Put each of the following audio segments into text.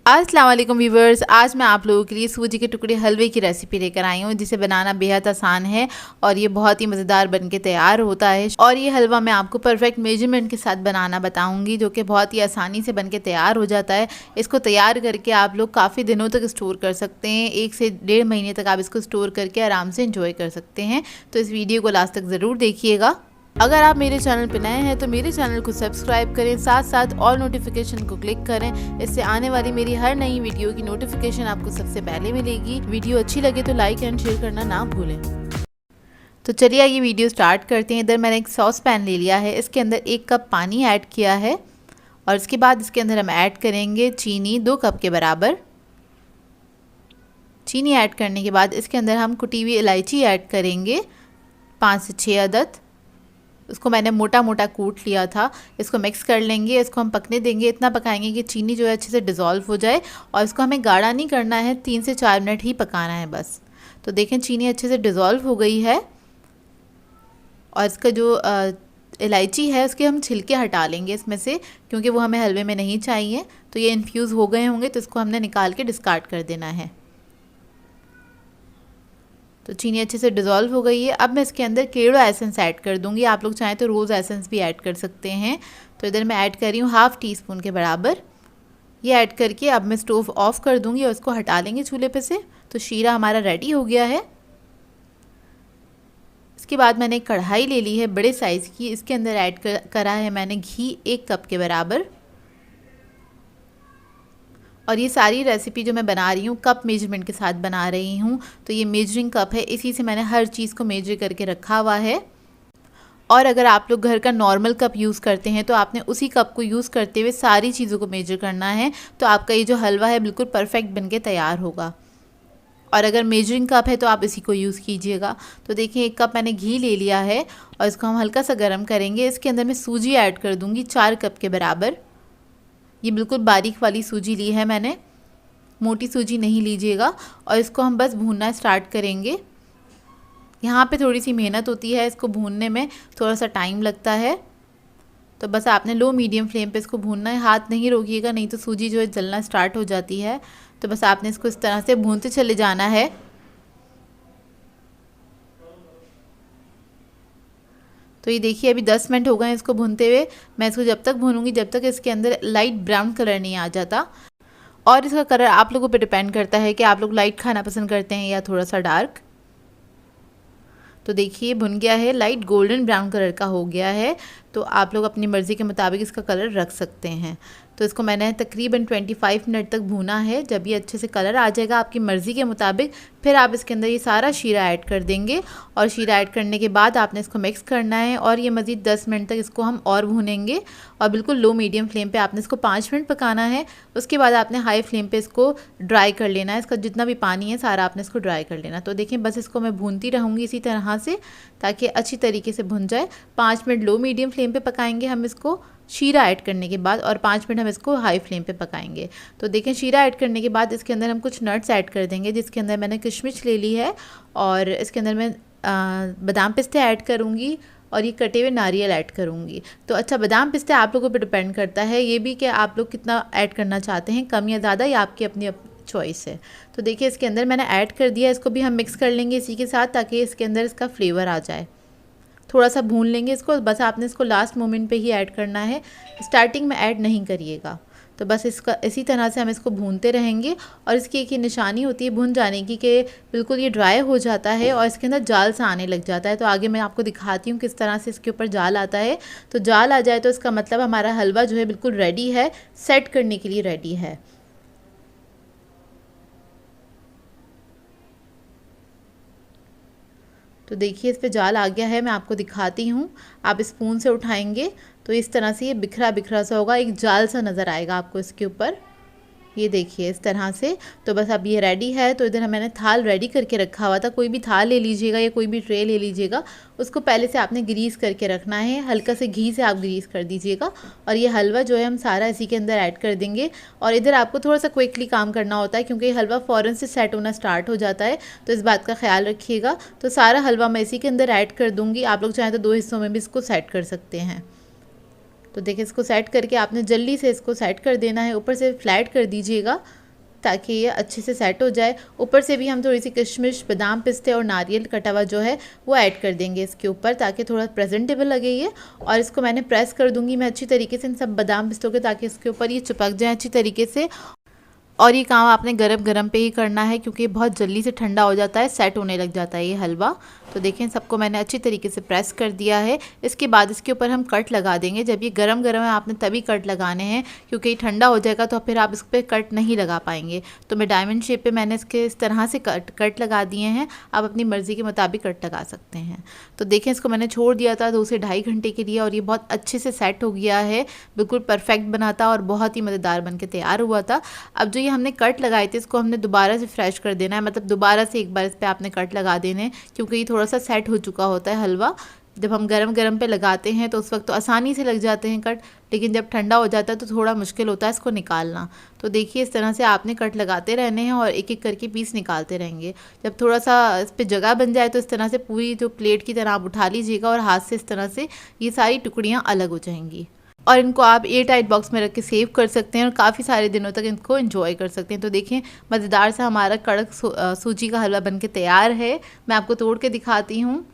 अस्सलाम वालेकुम व्यूवर्स, आज मैं आप लोगों के लिए सूजी के टुकड़े हलवे की रेसिपी लेकर आई हूँ जिसे बनाना बेहद आसान है और ये बहुत ही मज़ेदार बनके तैयार होता है। और ये हलवा मैं आपको परफेक्ट मेजरमेंट के साथ बनाना बताऊंगी जो कि बहुत ही आसानी से बनके तैयार हो जाता है। इसको तैयार करके आप लोग काफ़ी दिनों तक स्टोर कर सकते हैं, 1 से 1.5 महीने तक आप इसको स्टोर करके आराम से इंजॉय कर सकते हैं। तो इस वीडियो को लास्ट तक ज़रूर देखिएगा। अगर आप मेरे चैनल पर नए हैं तो मेरे चैनल को सब्सक्राइब करें, साथ साथ ऑल नोटिफिकेशन को क्लिक करें। इससे आने वाली मेरी हर नई वीडियो की नोटिफिकेशन आपको सबसे पहले मिलेगी। वीडियो अच्छी लगे तो लाइक एंड शेयर करना ना भूलें। तो चलिए ये वीडियो स्टार्ट करते हैं। इधर मैंने एक सॉस पैन ले लिया है, इसके अंदर 1 कप पानी ऐड किया है और इसके बाद इसके अंदर हम ऐड करेंगे चीनी 2 कप के बराबर। चीनी ऐड करने के बाद इसके अंदर हम कुटी हुई इलायची ऐड करेंगे 5 से 6 अदद। उसको मैंने मोटा मोटा कूट लिया था। इसको मिक्स कर लेंगे, इसको हम पकने देंगे। इतना पकाएंगे कि चीनी जो है अच्छे से डिज़ोल्व हो जाए और इसको हमें गाढ़ा नहीं करना है, 3 से 4 मिनट ही पकाना है बस। तो देखें चीनी अच्छे से डिज़ोल्व हो गई है और इसका जो इलायची है उसके हम छिलके हटा लेंगे इसमें से, क्योंकि वो हमें हलवे में नहीं चाहिए। तो ये इन्फ्यूज़ हो गए होंगे तो इसको हमने निकाल के डिस्कार्ड कर देना है। तो चीनी अच्छे से डिज़ोल्व हो गई है। अब मैं इसके अंदर केड़ो एसेंस ऐड कर दूंगी। आप लोग चाहें तो रोज़ एसेंस भी ऐड कर सकते हैं। तो इधर मैं ऐड कर रही हूँ 1/2 टीस्पून के बराबर। ये ऐड करके अब मैं स्टोव ऑफ कर दूंगी और इसको हटा लेंगे चूल्हे पे से। तो शीरा हमारा रेडी हो गया है। इसके बाद मैंने एक कढ़ाई ले ली है बड़े साइज़ की, इसके अंदर ऐड करा है मैंने घी 1 कप के बराबर। और ये सारी रेसिपी जो मैं बना रही हूँ कप मेजरमेंट के साथ बना रही हूँ। तो ये मेजरिंग कप है, इसी से मैंने हर चीज़ को मेजर करके रखा हुआ है। और अगर आप लोग घर का नॉर्मल कप यूज़ करते हैं तो आपने उसी कप को यूज़ करते हुए सारी चीज़ों को मेजर करना है। तो आपका ये जो हलवा है बिल्कुल परफेक्ट बनके तैयार होगा। और अगर मेजरिंग कप है तो आप इसी को यूज़ कीजिएगा। तो देखिए 1 कप मैंने घी ले लिया है और इसको हम हल्का सा गर्म करेंगे। इसके अंदर मैं सूजी ऐड कर दूँगी 4 कप के बराबर। ये बिल्कुल बारीक वाली सूजी ली है मैंने, मोटी सूजी नहीं लीजिएगा। और इसको हम बस भूनना स्टार्ट करेंगे। यहाँ पे थोड़ी सी मेहनत होती है, इसको भूनने में थोड़ा सा टाइम लगता है। तो बस आपने लो मीडियम फ्लेम पे इसको भूनना है, हाथ नहीं रोकिएगा नहीं तो सूजी जो है जलना स्टार्ट हो जाती है। तो बस आपने इसको इस तरह से भूनते चले जाना है। तो ये देखिए अभी 10 मिनट हो गए इसको भूनते हुए। मैं इसको जब तक भूनूंगी जब तक इसके अंदर लाइट ब्राउन कलर नहीं आ जाता। और इसका कलर आप लोगों पे डिपेंड करता है कि आप लोग लाइट खाना पसंद करते हैं या थोड़ा सा डार्क। तो देखिए भुन गया है, लाइट गोल्डन ब्राउन कलर का हो गया है। तो आप लोग अपनी मर्ज़ी के मुताबिक इसका कलर रख सकते हैं। तो इसको मैंने तकरीबन 25 मिनट तक भूना है। जब ये अच्छे से कलर आ जाएगा आपकी मर्ज़ी के मुताबिक, फिर आप इसके अंदर ये सारा शीरा ऐड कर देंगे। और शीरा ऐड करने के बाद आपने इसको मिक्स करना है और ये मज़ीद 10 मिनट तक इसको हम और भूनेंगे। और बिल्कुल लो मीडियम फ्लेम पे आपने इसको 5 मिनट पकाना है। उसके बाद आपने हाई फ्लेम पे इसको ड्राई कर लेना है। इसका जितना भी पानी है सारा आपने इसको ड्राई कर लेना। तो देखिए बस इसको मैं भूनती रहूँगी इसी तरह से ताकि अच्छी तरीके से भुन जाए। 5 मिनट लो मीडियम फ्लेम पे पकाएंगे हम इसको शीरा ऐड करने के बाद, और 5 मिनट हम इसको हाई फ्लेम पे पकाएंगे। तो देखें शीरा ऐड करने के बाद इसके अंदर हम कुछ नट्स ऐड कर देंगे, जिसके अंदर मैंने किशमिश ले ली है और इसके अंदर मैं बादाम पिस्ते ऐड करूँगी और ये कटे हुए नारियल ऐड करूँगी। तो अच्छा बादाम पिस्ते आप लोगों पे डिपेंड करता है ये भी कि आप लोग कितना ऐड करना चाहते हैं, कम या ज़्यादा, या आपकी अपनी चॉइस है। तो देखिए इसके अंदर मैंने ऐड कर दिया, इसको भी हम मिक्स कर लेंगे इसी के साथ ताकि इसके अंदर इसका फ्लेवर आ जाए। थोड़ा सा भून लेंगे इसको, बस आपने इसको लास्ट मोमेंट पे ही ऐड करना है, स्टार्टिंग में ऐड नहीं करिएगा। तो बस इसका इसी तरह से हम इसको भूनते रहेंगे। और इसकी एक ही निशानी होती है भून जाने की कि बिल्कुल ये ड्राई हो जाता है और इसके अंदर जाल सा आने लग जाता है। तो आगे मैं आपको दिखाती हूँ किस तरह से इसके ऊपर जाल आता है। तो जाल आ जाए तो इसका मतलब हमारा हलवा जो है बिल्कुल रेडी है, सेट करने के लिए रेडी है। तो देखिए इस पे जाल आ गया है, मैं आपको दिखाती हूँ। आप स्पून से उठाएंगे तो इस तरह से ये बिखरा बिखरा सा होगा, एक जाल सा नज़र आएगा आपको इसके ऊपर। ये देखिए इस तरह से। तो बस अब ये रेडी है। तो इधर मैंने थाल रेडी करके रखा हुआ था, कोई भी थाल ले लीजिएगा या कोई भी ट्रे ले लीजिएगा। उसको पहले से आपने ग्रीस करके रखना है, हल्का से घी से आप ग्रीस कर दीजिएगा। और ये हलवा जो है हम सारा इसी के अंदर ऐड कर देंगे। और इधर आपको थोड़ा सा क्विकली काम करना होता है क्योंकि हलवा फ़ौरन से सेट होना स्टार्ट हो जाता है, तो इस बात का ख्याल रखिएगा। तो सारा हलवा मैं इसी के अंदर ऐड कर दूँगी। आप लोग चाहें तो 2 हिस्सों में भी इसको सेट कर सकते हैं। तो देखिए इसको सेट करके आपने जल्दी से इसको सेट कर देना है, ऊपर से फ्लैट कर दीजिएगा ताकि ये अच्छे से सेट हो जाए। ऊपर से भी हम थोड़ी सी किशमिश, बादाम, पिस्ते और नारियल कटा हुआ जो है वो ऐड कर देंगे इसके ऊपर, ताकि थोड़ा प्रेजेंटेबल लगे ये। और इसको मैंने प्रेस कर दूंगी मैं अच्छी तरीके से इन सब बादाम पिस्तों के, ताकि इसके ऊपर ये चिपक जाए अच्छी तरीके से। और ये काम आपने गरम गरम पे ही करना है, क्योंकि बहुत जल्दी से ठंडा हो जाता है, सेट होने लग जाता है ये हलवा। तो देखें सबको मैंने अच्छी तरीके से प्रेस कर दिया है। इसके बाद इसके ऊपर हम कट लगा देंगे। जब ये गरम गरम है आपने तभी कट लगाने हैं, क्योंकि ये ठंडा हो जाएगा तो फिर आप इस पर कट नहीं लगा पाएंगे। तो मैं डायमंड शेप पे मैंने इसके इस तरह से कट लगा दिए हैं। आप अपनी मर्ज़ी के मुताबिक कट लगा सकते हैं। तो देखें इसको मैंने छोड़ दिया था 2 से ढाई घंटे के लिए, और ये बहुत अच्छे से सेट हो गया है, बिल्कुल परफेक्ट बना था और बहुत ही मज़ेदार बन के तैयार हुआ था। अब जो ये हमने कट लगाए थे इसको हमने दोबारा से फ्रेश कर देना है, मतलब दोबारा से एक बार इस पर आपने कट लगा देने हैं, क्योंकि ये थोड़ा सा सेट हो चुका होता है हलवा। जब हम गरम गरम पे लगाते हैं तो उस वक्त तो आसानी से लग जाते हैं कट, लेकिन जब ठंडा हो जाता है तो थोड़ा मुश्किल होता है इसको निकालना। तो देखिए इस तरह से आपने कट लगाते रहने हैं और एक एक करके पीस निकालते रहेंगे। जब थोड़ा सा इस पर जगह बन जाए तो इस तरह से पूरी जो प्लेट की तरह आप उठा लीजिएगा और हाथ से इस तरह से ये सारी टुकड़ियाँ अलग हो जाएंगी। और इनको आप एयर टाइट बॉक्स में रख के सेव कर सकते हैं और काफ़ी सारे दिनों तक इनको एंजॉय कर सकते हैं। तो देखें मज़ेदार सा हमारा कड़क सूजी का हलवा बनके तैयार है। मैं आपको तोड़ के दिखाती हूँ।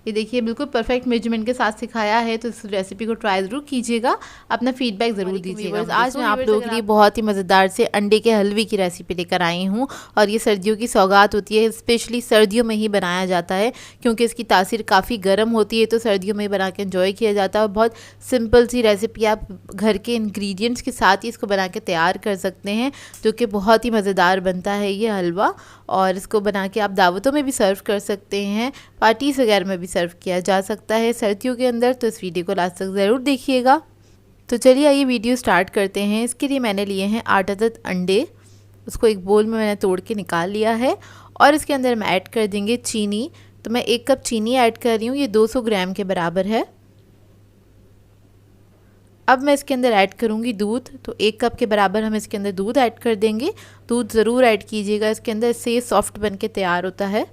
ये देखिए बिल्कुल परफेक्ट मेजरमेंट के साथ सिखाया है, तो इस रेसिपी को ट्राई ज़रूर कीजिएगा, अपना फीडबैक ज़रूर दीजिएगा। आज मैं आप लोगों के लिए बहुत ही मज़ेदार से अंडे के हलवे की रेसिपी लेकर आई हूँ, और ये सर्दियों की सौगात होती है, स्पेशली सर्दियों में ही बनाया जाता है, क्योंकि इसकी तासीर काफ़ी गर्म होती है, तो सर्दियों में बना के एंजॉय किया जाता है। और बहुत सिंपल सी रेसिपी, आप घर के इंग्रेडिएंट्स के साथ ही इसको बना के तैयार कर सकते हैं, जो कि बहुत ही मज़ेदार बनता है ये हलवा। और इसको बना के आप दावतों में भी सर्व कर सकते हैं, पार्टीज़ वगैरह में भी सर्व किया जा सकता है सर्दियों के अंदर। तो इस वीडियो को लास्ट तक ज़रूर देखिएगा। तो चलिए आइए वीडियो स्टार्ट करते हैं। इसके लिए मैंने लिए हैं 8 अदद अंडे, उसको एक बोल में मैंने तोड़ के निकाल लिया है, और इसके अंदर हम ऐड कर देंगे चीनी। तो मैं 1 कप चीनी ऐड कर रही हूँ, ये 200 ग्राम के बराबर है। अब मैं इसके अंदर ऐड करूँगी दूध, तो 1 कप के बराबर हम इसके अंदर दूध ऐड कर देंगे। दूध ज़रूर ऐड कीजिएगा इसके अंदर, इससे ये सॉफ्ट बन के तैयार होता है।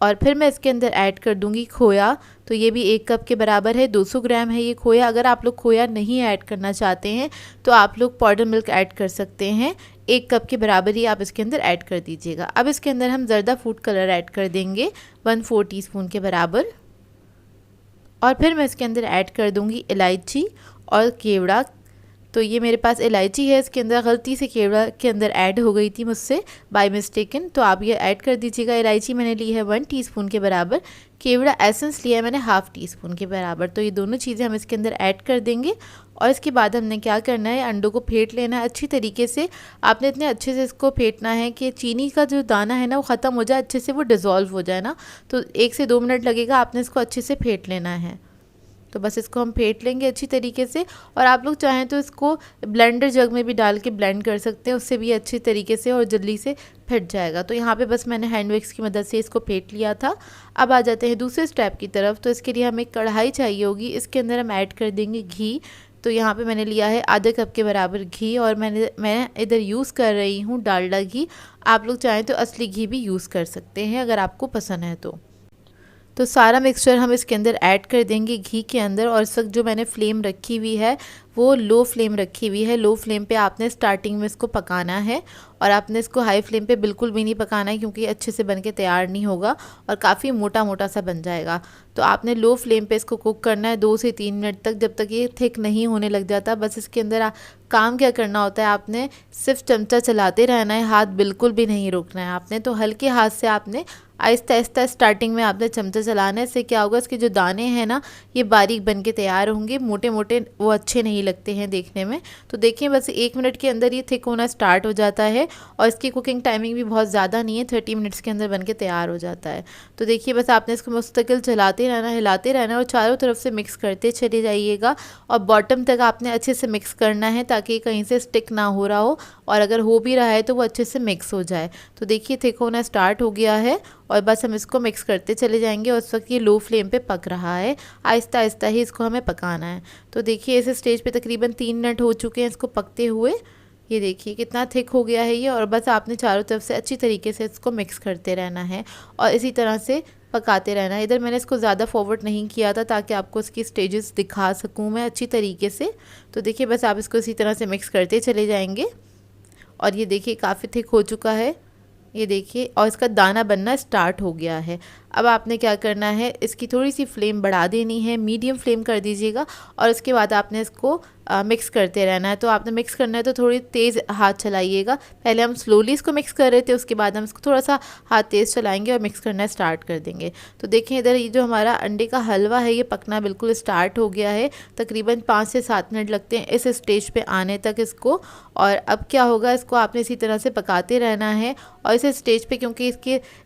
और फिर मैं इसके अंदर ऐड कर दूंगी खोया, तो ये भी 1 कप के बराबर है, 200 ग्राम है ये खोया। अगर आप लोग खोया नहीं ऐड करना चाहते हैं तो आप लोग पाउडर मिल्क ऐड कर सकते हैं, 1 कप के बराबर ही आप इसके अंदर ऐड कर दीजिएगा। अब इसके अंदर हम ज़र्दा फूड कलर ऐड कर देंगे 1/4 टीस्पून के बराबर, और फिर मैं इसके अंदर ऐड कर दूंगी इलायची और केवड़ा। तो ये मेरे पास इलायची है, इसके अंदर गलती से केवड़ा के अंदर ऐड हो गई थी मुझसे बाय मिस्टेकन, तो आप ये ऐड कर दीजिएगा। इलायची मैंने ली है 1 टीस्पून के बराबर, केवड़ा एसेंस लिया है मैंने 1/2 टीस्पून के बराबर। तो ये दोनों चीज़ें हम इसके अंदर ऐड कर देंगे, और इसके बाद हमने क्या करना है, अंडों को फेंट लेना है अच्छी तरीके से। आपने इतने अच्छे से इसको फेंटना है कि चीनी का जो दाना है ना वो ख़त्म हो जाए, अच्छे से वो डिज़ोल्व हो जाए ना, तो 1 से 2 मिनट लगेगा, आपने इसको अच्छे से फेंट लेना है। तो बस इसको हम फेंट लेंगे अच्छी तरीके से, और आप लोग चाहें तो इसको ब्लेंडर जग में भी डाल के ब्लेंड कर सकते हैं, उससे भी अच्छी तरीके से और जल्दी से फेंट जाएगा। तो यहाँ पे बस मैंने हैंड विक्स की मदद से इसको फेंट लिया था। अब आ जाते हैं दूसरे स्टेप की तरफ। तो इसके लिए हमें कढ़ाई चाहिए होगी, इसके अंदर हम ऐड कर देंगे घी। तो यहाँ पे मैंने लिया है आधा कप के बराबर घी, और मैं इधर यूज़ कर रही हूँ डालडा घी। आप लोग चाहें तो असली घी भी यूज़ कर सकते हैं अगर आपको पसंद है तो सारा मिक्सचर हम इसके अंदर ऐड कर देंगे घी के अंदर। और इस वक्त जो मैंने फ्लेम रखी हुई है वो लो फ्लेम रखी हुई है। लो फ्लेम पे आपने स्टार्टिंग में इसको पकाना है, और आपने इसको हाई फ्लेम पे बिल्कुल भी नहीं पकाना है, क्योंकि अच्छे से बन के तैयार नहीं होगा और काफ़ी मोटा मोटा सा बन जाएगा। तो आपने लो फ्लेम पे इसको कुक करना है 2 से 3 मिनट तक, जब तक ये थिक नहीं होने लग जाता। बस इसके अंदर काम क्या करना होता है, आपने सिर्फ चमचा चलाते रहना है, हाथ बिल्कुल भी नहीं रोकना है आपने। तो हल्के हाथ से आपने आहिस्ता आहिस्ता स्टार्टिंग में आपने चमचा चलाना है। इससे क्या होगा, इसके जो दाने हैं ना ये बारीक बन के तैयार होंगे, मोटे मोटे वो अच्छे नहीं लगते हैं देखने में। तो देखिए बस 1 मिनट के अंदर ये थिक होना स्टार्ट हो जाता है, और इसकी कुकिंग टाइमिंग भी बहुत ज़्यादा नहीं है, 30 मिनट्स के अंदर बन के तैयार हो जाता है। तो देखिए बस आपने इसको मुस्तकिल चलाते रहना, हिलाते रहना, और चारों तरफ से मिक्स करते चले जाइएगा, और बॉटम तक आपने अच्छे से मिक्स करना है ताकि कहीं से स्टिक ना हो रहा हो, और अगर हो भी रहा है तो वो अच्छे से मिक्स हो जाए। तो देखिए थिक होना स्टार्ट हो गया है, और बस हम इसको मिक्स करते चले जाएंगे। और उस वक्त ये लो फ्लेम पे पक रहा है, आहिस्ता आहिस्ता ही इसको हमें पकाना है। तो देखिए इस स्टेज पे तकरीबन 3 मिनट हो चुके हैं इसको पकते हुए। ये देखिए कितना थिक हो गया है ये, और बस आपने चारों तरफ से अच्छी तरीके से इसको मिक्स करते रहना है और इसी तरह से पकाते रहना है। इधर मैंने इसको ज़्यादा फॉरवर्ड नहीं किया था ताकि आपको इसकी स्टेजेस दिखा सकूँ मैं अच्छी तरीके से। तो देखिए बस आप इसको इसी तरह से मिक्स करते चले जाएंगे। और ये देखिए काफ़ी थिक हो चुका है, ये देखिए, और इसका दाना बनना स्टार्ट हो गया है। अब आपने क्या करना है, इसकी थोड़ी सी फ्लेम बढ़ा देनी है, मीडियम फ्लेम कर दीजिएगा और उसके बाद आपने इसको मिक्स करते रहना है। तो आपने मिक्स करना है तो थोड़ी तेज़ हाथ चलाइएगा। पहले हम स्लोली इसको मिक्स कर रहे थे, उसके बाद हम इसको थोड़ा सा हाथ तेज़ चलाएंगे और मिक्स करना स्टार्ट कर देंगे। तो देखें इधर ये जो हमारा अंडे का हलवा है ये पकना बिल्कुल स्टार्ट हो गया है। तकरीबन 5 से 7 मिनट लगते हैं इस स्टेज पे आने तक इसको। और अब क्या होगा, इसको आपने इसी तरह से पकाते रहना है। और इस स्टेज पे क्योंकि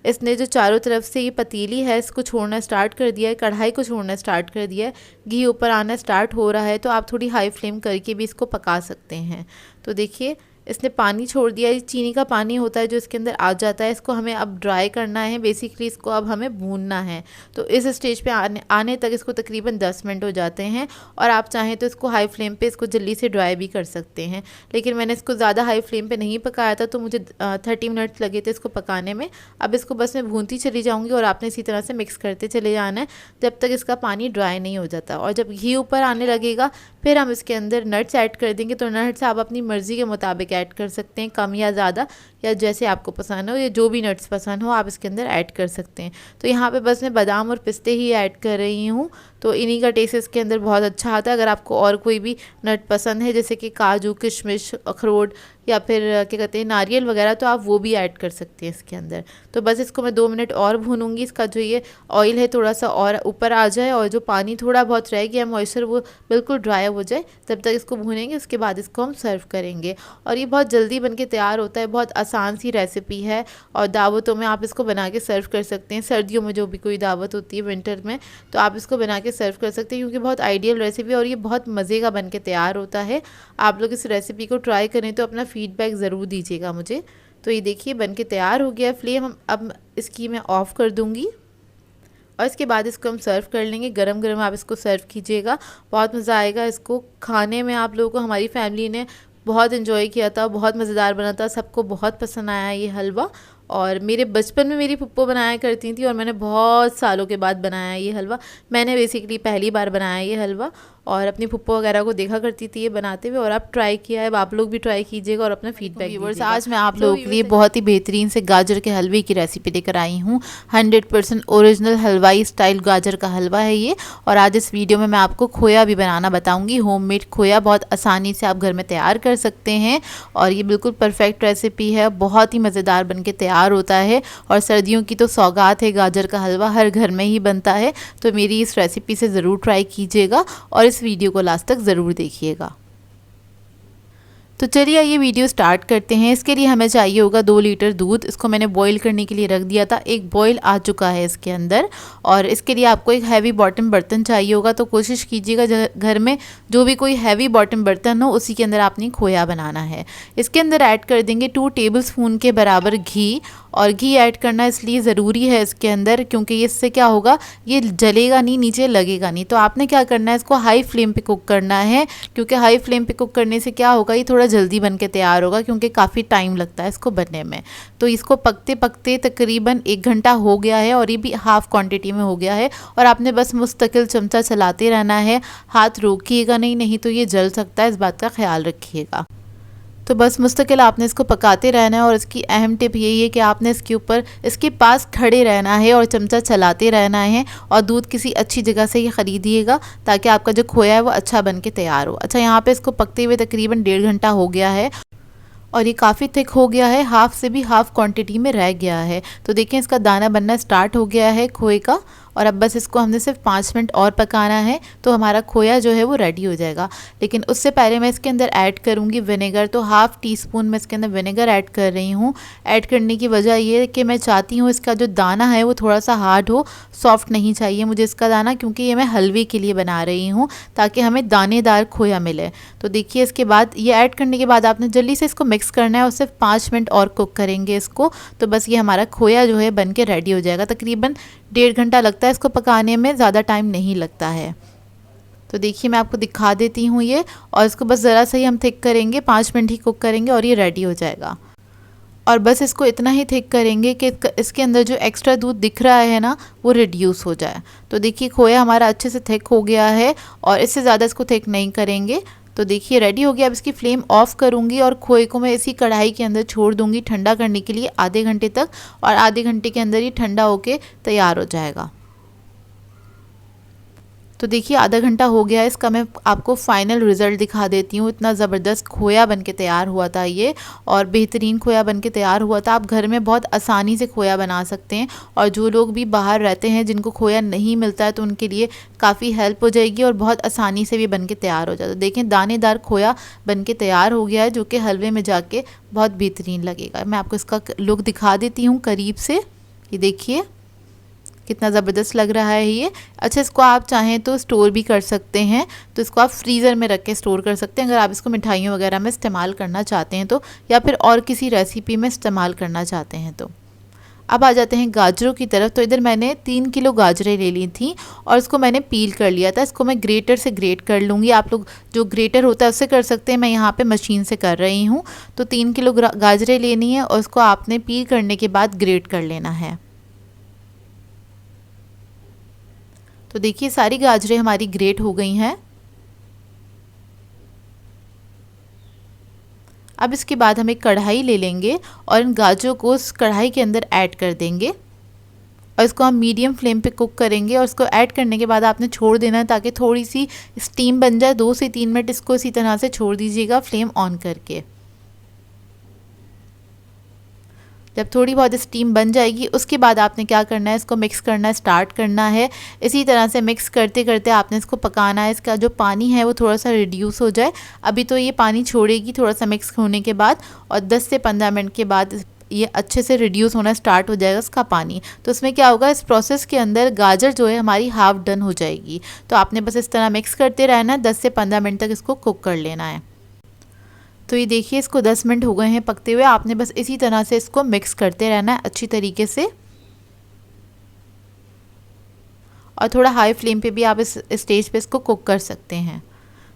इसने जो चारों तरफ से ये पतीली है इसको छोड़ना स्टार्ट कर दिया है, कढ़ाई को छोड़ना स्टार्ट कर दिया है, घी ऊपर आना स्टार्ट हो रहा है, तो आप थोड़ी हाई फ्लेम करके भी इसको पका सकते हैं। तो देखिए इसने पानी छोड़ दिया, ये चीनी का पानी होता है जो इसके अंदर आ जाता है, इसको हमें अब ड्राई करना है। बेसिकली इसको अब हमें भूनना है। तो इस स्टेज पे आने तक इसको तकरीबन 10 मिनट हो जाते हैं। और आप चाहें तो इसको हाई फ्लेम पे इसको जल्दी से ड्राई भी कर सकते हैं, लेकिन मैंने इसको ज़्यादा हाई फ्लेम पे नहीं पकाया था तो मुझे 30 मिनट लगे थे इसको पकाने में। अब इसको बस मैं भूनती चली जाऊँगी और आपने इसी तरह से मिक्स करते चले जाना है जब तक इसका पानी ड्राई नहीं हो जाता। और जब घी ऊपर आने लगेगा फिर हम इसके अंदर नट्स ऐड कर देंगे। तो नट्स आप अपनी मर्ज़ी के मुताबिक ऐड कर सकते हैं, कम या ज़्यादा, या जैसे आपको पसंद हो, या जो भी नट्स पसंद हो आप इसके अंदर ऐड कर सकते हैं। तो यहाँ पे बस मैं बादाम और पिस्ते ही ऐड कर रही हूँ, तो इन्हीं का टेस्ट इसके अंदर बहुत अच्छा आता है। अगर आपको और कोई भी नट पसंद है जैसे कि काजू, किशमिश, अखरोट या फिर क्या कहते हैं नारियल वगैरह, तो आप वो भी ऐड कर सकते हैं इसके अंदर। तो बस इसको मैं 2 मिनट और भूनूंगी। इसका जो ये ऑयल है थोड़ा सा और ऊपर आ जाए और जो पानी थोड़ा बहुत रह गया मॉइस्चर वो बिल्कुल ड्राई हो जाए, तब तक इसको भूनेंगे। उसके बाद इसको हम सर्व करेंगे। और ये बहुत जल्दी बनके तैयार होता है, बहुत आसान सी रेसिपी है और दावतों में आप इसको बना के सर्व कर सकते हैं। सर्दियों में जो भी कोई दावत होती है विंटर में, तो आप इसको बना के सर्व कर सकते हैं क्योंकि बहुत आइडियल रेसिपी है और ये बहुत मज़े का बन के तैयार होता है। आप लोग इस रेसिपी को ट्राई करें तो अपना फीडबैक ज़रूर दीजिएगा मुझे। तो ये देखिए बन के तैयार हो गया। फ्लेम हम अब इसकी मैं ऑफ़ कर दूँगी और इसके बाद इसको हम सर्व कर लेंगे। गरम गरम आप इसको सर्व कीजिएगा, बहुत मज़ा आएगा इसको खाने में। आप लोगों को हमारी फैमिली ने बहुत इन्जॉय किया था, बहुत मज़ेदार बना था, सबको बहुत पसंद आया ये हलवा। और मेरे बचपन में मेरी पप्पो बनाया करती थी और मैंने बहुत सालों के बाद बनाया ये हलवा। मैंने बेसिकली पहली बार बनाया ये हलवा और अपनी पप्पो वगैरह को देखा करती थी ये बनाते हुए, और अब ट्राई किया है। अब आप लोग भी ट्राई कीजिएगा और अपना फीडबैक दीजिएगा। आज मैं आप लोगों के लिए बहुत ही बेहतरीन से गाजर के हलवे की रेसिपी लेकर आई हूँ। 100% ओरिजिनल हलवाई स्टाइल गाजर का हलवा है ये। और आज इस वीडियो में मैं आपको खोया भी बनाना बताऊँगी। होममेड खोया बहुत आसानी से आप घर में तैयार कर सकते हैं और ये बिल्कुल परफेक्ट रेसिपी है, बहुत ही मज़ेदार बन के तैयार होता है। और सर्दियों की तो सौगात है, गाजर का हलवा हर घर में ही बनता है। तो मेरी इस रेसिपी से ज़रूर ट्राई कीजिएगा और इस वीडियो को लास्ट तक ज़रूर देखिएगा। तो चलिए ये वीडियो स्टार्ट करते हैं। इसके लिए हमें चाहिए होगा 2 लीटर दूध। इसको मैंने बॉईल करने के लिए रख दिया था, एक बॉईल आ चुका है इसके अंदर। और इसके लिए आपको एक हैवी बॉटम बर्तन चाहिए होगा, तो कोशिश कीजिएगा घर में जो भी कोई हैवी बॉटम बर्तन हो उसी के अंदर आपने खोया बनाना है। इसके अंदर ऐड कर देंगे 2 टेबलस्पून के बराबर घी। और घी ऐड करना इसलिए ज़रूरी है इसके अंदर क्योंकि इससे क्या होगा, ये जलेगा नहीं, नीचे लगेगा नहीं। तो आपने क्या करना है, इसको हाई फ्लेम पे कुक करना है, क्योंकि हाई फ्लेम पे कुक करने से क्या होगा, ये थोड़ा जल्दी बन के तैयार होगा क्योंकि काफ़ी टाइम लगता है इसको बनने में। तो इसको पकते पकते तकरीबन 1 घंटा हो गया है और ये भी हाफ़ क्वांटिटी में हो गया है। और आपने बस मुस्तकिल चमचा चलाते रहना है, हाथ रोकिएगा नहीं, नहीं तो ये जल सकता है, इस बात का ख्याल रखिएगा। तो बस मुस्तकिल आपने इसको पकाते रहना है। और इसकी अहम टिप यही है कि आपने इसके ऊपर इसके पास खड़े रहना है और चमचा चलाते रहना है। और दूध किसी अच्छी जगह से ही ख़रीदिएगा ताकि आपका जो खोया है वो अच्छा बन के तैयार हो। अच्छा, यहाँ पे इसको पकते हुए तकरीबन 1.5 घंटा हो गया है और ये काफ़ी थिक हो गया है, हाफ़ से भी हाफ़ क्वांटिटी में रह गया है। तो देखें इसका दाना बनना स्टार्ट हो गया है खोए का। और अब बस इसको हमने सिर्फ 5 मिनट और पकाना है तो हमारा खोया जो है वो रेडी हो जाएगा। लेकिन उससे पहले मैं इसके अंदर ऐड करूँगी विनेगर। तो हाफ़ टी स्पून मैं इसके अंदर विनेगर ऐड कर रही हूँ। ऐड करने की वजह ये है कि मैं चाहती हूँ इसका जो दाना है वो थोड़ा सा हार्ड हो, सॉफ्ट नहीं चाहिए मुझे इसका दाना, क्योंकि ये मैं हलवे के लिए बना रही हूँ ताकि हमें दानेदार खोया मिले। तो देखिए इसके बाद ये ऐड करने के बाद आपने जल्दी से इसको मिक्स करना है और सिर्फ 5 मिनट और कुक करेंगे इसको। तो बस ये हमारा खोया जो है बन के रेडी हो जाएगा। तकरीबन 1.5 घंटा लगता है इसको पकाने में, ज़्यादा टाइम नहीं लगता है। तो देखिए मैं आपको दिखा देती हूँ ये, और इसको बस ज़रा सा ही हम थिक करेंगे, 5 मिनट ही कुक करेंगे और ये रेडी हो जाएगा। और बस इसको इतना ही थिक करेंगे कि इसके अंदर जो एक्स्ट्रा दूध दिख रहा है ना वो रिड्यूस हो जाए। तो देखिए खोया हमारा अच्छे से थिक हो गया है और इससे ज़्यादा इसको थिक नहीं करेंगे। तो देखिए रेडी हो गया। अब इसकी फ्लेम ऑफ करूँगी और खोए को मैं इसी कढ़ाई के अंदर छोड़ दूँगी ठंडा करने के लिए आधे घंटे तक, और आधे घंटे के अंदर ये ठंडा होके तैयार हो जाएगा। तो देखिए आधा घंटा हो गया है, इसका मैं आपको फाइनल रिज़ल्ट दिखा देती हूँ। इतना ज़बरदस्त खोया बन के तैयार हुआ था ये, और बेहतरीन खोया बन के तैयार हुआ था। आप घर में बहुत आसानी से खोया बना सकते हैं, और जो लोग भी बाहर रहते हैं जिनको खोया नहीं मिलता है तो उनके लिए काफ़ी हेल्प हो जाएगी, और बहुत आसानी से भी बन के तैयार हो जाता है। देखें दानेदार खोया बन के तैयार हो गया है, जो कि हलवे में जाके बहुत बेहतरीन लगेगा। मैं आपको इसका लुक दिखा देती हूँ करीब से। ये देखिए कितना ज़बरदस्त लग रहा है ये। अच्छा, इसको आप चाहें तो स्टोर भी कर सकते हैं, तो इसको आप फ्रीज़र में रख के स्टोर कर सकते हैं अगर आप इसको मिठाइयों वगैरह में इस्तेमाल करना चाहते हैं तो, या फिर और किसी रेसिपी में इस्तेमाल करना चाहते हैं तो। अब आ जाते हैं गाजरों की तरफ। तो इधर मैंने 3 किलो गाजरें ले ली थी और इसको मैंने पील कर लिया था। इसको मैं ग्रेटर से ग्रेट कर लूँगी। आप लोग जो ग्रेटर होता है उससे कर सकते हैं, मैं यहाँ पे मशीन से कर रही हूँ। तो 3 किलो गाजरें लेनी है और उसको आपने पील करने के बाद ग्रेट कर लेना है। तो देखिए सारी गाजरें हमारी ग्रेट हो गई हैं। अब इसके बाद हम एक कढ़ाई ले लेंगे और इन गाजरों को उस कढ़ाई के अंदर ऐड कर देंगे, और इसको हम मीडियम फ्लेम पे कुक करेंगे। और इसको ऐड करने के बाद आपने छोड़ देना है ताकि थोड़ी सी स्टीम बन जाए। 2 से 3 मिनट इसको इसी तरह से छोड़ दीजिएगा फ्लेम ऑन करके। जब थोड़ी बहुत स्टीम बन जाएगी उसके बाद आपने क्या करना है, इसको मिक्स करना स्टार्ट करना है। इसी तरह से मिक्स करते करते आपने इसको पकाना है। इसका जो पानी है वो थोड़ा सा रिड्यूस हो जाए। अभी तो ये पानी छोड़ेगी थोड़ा सा मिक्स होने के बाद, और 10 से 15 मिनट के बाद ये अच्छे से रिड्यूस होना स्टार्ट हो जाएगा इसका पानी। तो इसमें क्या होगा, इस प्रोसेस के अंदर गाजर जो है हमारी हाफ डन हो जाएगी। तो आपने बस इस तरह मिक्स करते रहना है, 10 से 15 मिनट तक इसको कुक कर लेना है। तो ये देखिए इसको 10 मिनट हो गए हैं पकते हुए। आपने बस इसी तरह से इसको मिक्स करते रहना है अच्छी तरीके से, और थोड़ा हाई फ्लेम पे भी आप इस स्टेज पे इसको कुक कर सकते हैं।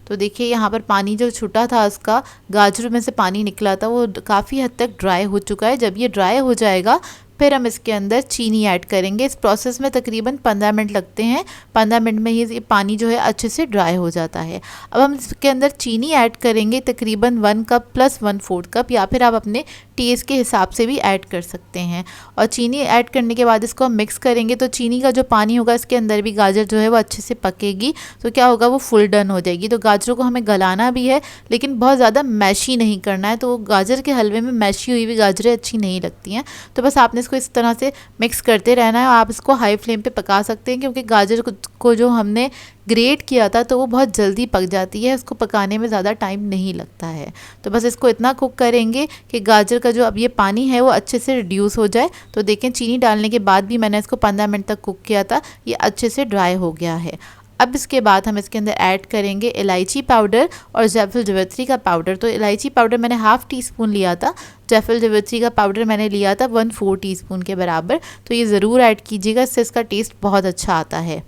तो देखिए यहाँ पर पानी जो छूटा था उसका, गाजरों में से पानी निकला था, वो काफ़ी हद तक ड्राई हो चुका है। जब ये ड्राई हो जाएगा फिर हम इसके अंदर चीनी ऐड करेंगे। इस प्रोसेस में तकरीबन 15 मिनट लगते हैं। 15 मिनट में ही पानी जो है अच्छे से ड्राई हो जाता है। अब हम इसके अंदर चीनी ऐड करेंगे तकरीबन 1 कप प्लस 1/4 कप, या फिर आप अपने टेस्ट के हिसाब से भी ऐड कर सकते हैं। और चीनी ऐड करने के बाद इसको हम मिक्स करेंगे। तो चीनी का जो पानी होगा इसके अंदर भी गाजर जो है वो अच्छे से पकेगी, तो क्या होगा वो फुल डन हो जाएगी। तो गाजरों को हमें गलाना भी है, लेकिन बहुत ज़्यादा मैशी नहीं करना है। तो गाजर के हलवे में मैशी हुई हुई गाजरें अच्छी नहीं लगती हैं। तो बस आपने इसको इस तरह से मिक्स करते रहना है। आप इसको हाई फ्लेम पे पका सकते हैं, क्योंकि गाजर को जो हमने ग्रेट किया था तो वो बहुत जल्दी पक जाती है, उसको पकाने में ज़्यादा टाइम नहीं लगता है। तो बस इसको इतना कुक करेंगे कि गाजर का जो अब ये पानी है वो अच्छे से रिड्यूस हो जाए। तो देखें चीनी डालने के बाद भी मैंने इसको 15 मिनट तक कुक किया था, ये अच्छे से ड्राई हो गया है। अब इसके बाद हम इसके अंदर ऐड करेंगे इलायची पाउडर और जायफल जावित्री का पाउडर। तो इलायची पाउडर मैंने ½ टीस्पून लिया था, जायफल जावित्री का पाउडर मैंने लिया था 1/4 टीस्पून के बराबर। तो ये ज़रूर ऐड कीजिएगा, इससे इसका टेस्ट बहुत अच्छा आता है।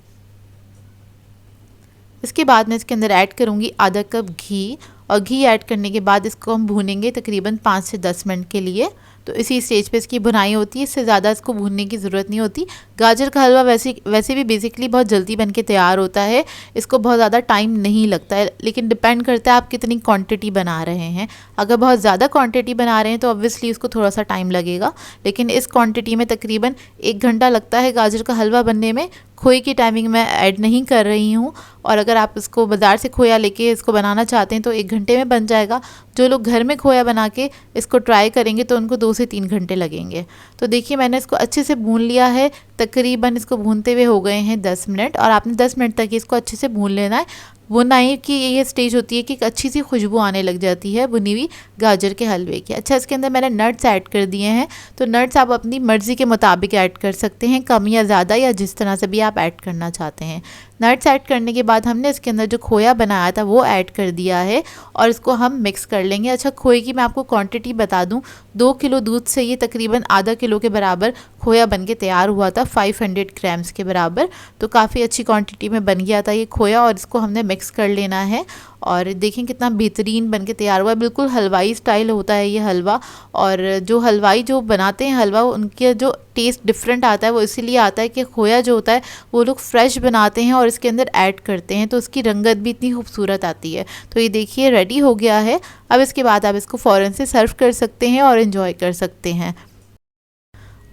इसके बाद मैं इसके अंदर ऐड करूँगी आधा कप घी, और घी ऐड करने के बाद इसको हम भूनेंगे तकरीबन 5 से 10 मिनट के लिए। तो इसी स्टेज पे इसकी भुनाई होती है, इससे ज़्यादा इसको भूनने की ज़रूरत नहीं होती। गाजर का हलवा वैसे भी बेसिकली बहुत जल्दी बन के तैयार होता है, इसको बहुत ज़्यादा टाइम नहीं लगता है, लेकिन डिपेंड करता है आप कितनी क्वांटिटी बना रहे हैं। अगर बहुत ज़्यादा क्वांटिटी बना रहे हैं तो ऑब्वियसली उसको थोड़ा सा टाइम लगेगा, लेकिन इस क्वांटिटी में तकरीबन 1 घंटा लगता है गाजर का हलवा बनने में। खोए की टाइमिंग मैं ऐड नहीं कर रही हूँ, और अगर आप इसको बाज़ार से खोया लेके इसको बनाना चाहते हैं तो 1 घंटे में बन जाएगा। जो लोग घर में खोया बना के इसको ट्राई करेंगे तो उनको 2 से 3 घंटे लगेंगे। तो देखिए मैंने इसको अच्छे से भून लिया है, तकरीबन इसको भूनते हुए हो गए हैं 10 मिनट, और आपने 10 मिनट तक इसको अच्छे से भून लेना है। भुना ही कि ये स्टेज होती है कि एक अच्छी सी खुशबू आने लग जाती है भुनी हुई गाजर के हलवे की। अच्छा, इसके अंदर मैंने नट्स ऐड कर दिए हैं। तो नट्स आप अपनी मर्ज़ी के मुताबिक ऐड कर सकते हैं, कम या ज़्यादा, या जिस तरह से भी आप ऐड करना चाहते हैं। नट्स ऐड करने के बाद हमने इसके अंदर जो खोया बनाया था वो ऐड कर दिया है, और इसको हम मिक्स कर लेंगे। अच्छा, खोए की मैं आपको क्वांटिटी बता दूं, 2 किलो दूध से ये तकरीबन आधा किलो के बराबर खोया बन के तैयार हुआ था, 500 ग्राम्स के बराबर। तो काफ़ी अच्छी क्वांटिटी में बन गया था ये खोया, और इसको हमने मिक्स कर लेना है। और देखें कितना बेहतरीन बन के तैयार हुआ है, बिल्कुल हलवाई स्टाइल होता है ये हलवा। और जो हलवाई जो बनाते हैं हलवा, उनके जो टेस्ट डिफरेंट आता है वो इसीलिए आता है कि खोया जो होता है वो लोग फ्रेश बनाते हैं और इसके अंदर ऐड करते हैं, तो उसकी रंगत भी इतनी खूबसूरत आती है। तो ये देखिए रेडी हो गया है। अब इसके बाद आप इसको फ़ौरन से सर्व कर सकते हैं और इन्जॉय कर सकते हैं।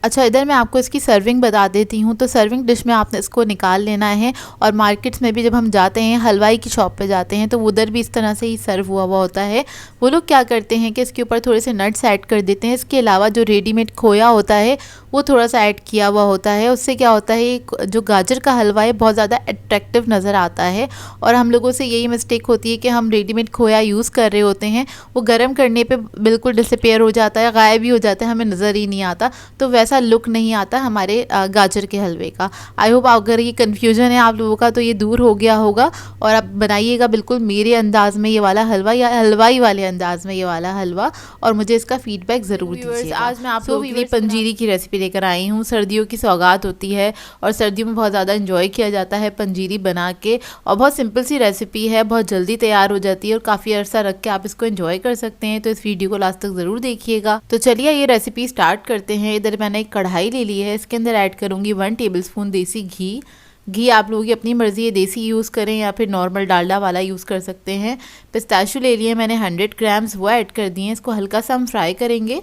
अच्छा, इधर मैं आपको इसकी सर्विंग बता देती हूँ। तो सर्विंग डिश में आपने इसको निकाल लेना है, और मार्केट्स में भी जब हम जाते हैं, हलवाई की शॉप पे जाते हैं, तो उधर भी इस तरह से ही सर्व हुआ हुआ होता है। वो लोग क्या करते हैं कि इसके ऊपर थोड़े से नट्स ऐड कर देते हैं। इसके अलावा जो रेडीमेड खोया होता है वो थोड़ा सा ऐड किया हुआ होता है। उससे क्या होता है, जो गाजर का हलवा है बहुत ज़्यादा अट्रैक्टिव नज़र आता है। और हम लोगों से यही मिस्टेक होती है कि हम रेडीमेड खोया यूज़ कर रहे होते हैं, वो गर्म करने पे बिल्कुल डिसअपेयर हो जाता है, गायब ही हो जाता है, हमें नज़र ही नहीं आता। तो वैसा लुक नहीं आता हमारे गाजर के हलवे का। आई होप अगर ये कन्फ्यूजन है आप लोगों का तो ये दूर हो गया होगा, और आप बनाइएगा बिल्कुल मेरे अंदाज में ये वाला हलवा, या हलवाई वाले अंदाज में ये वाला हलवा, और मुझे इसका फीडबैक ज़रूर दीजिएगा। आज मैं आप लोगों के लिए पंजीरी की रेसिपी लेकर आई हूँ। सर्दियों की सौगात होती है और सर्दियों में बहुत ज़्यादा इंजॉय किया जाता है पंजीरी बना के, और बहुत सिंपल सी रेसिपी है, बहुत जल्दी तैयार हो जाती है और काफ़ी अरसा रख के आप इसको एंजॉय कर सकते हैं। तो इस वीडियो को लास्ट तक ज़रूर देखिएगा। तो चलिए ये रेसिपी स्टार्ट करते हैं। इधर मैंने एक कढ़ाई ले ली है, इसके अंदर ऐड करूँगी 1 टेबलस्पून देसी घी। घी आप लोगों की अपनी मर्ज़ी है, देसी यूज़ करें या फिर नॉर्मल डालडा वाला यूज़ कर सकते हैं। पिस्ताशू ले लिए मैंने 100 ग्राम्स, वो ऐड कर दिए। इसको हल्का सा हम फ्राई करेंगे,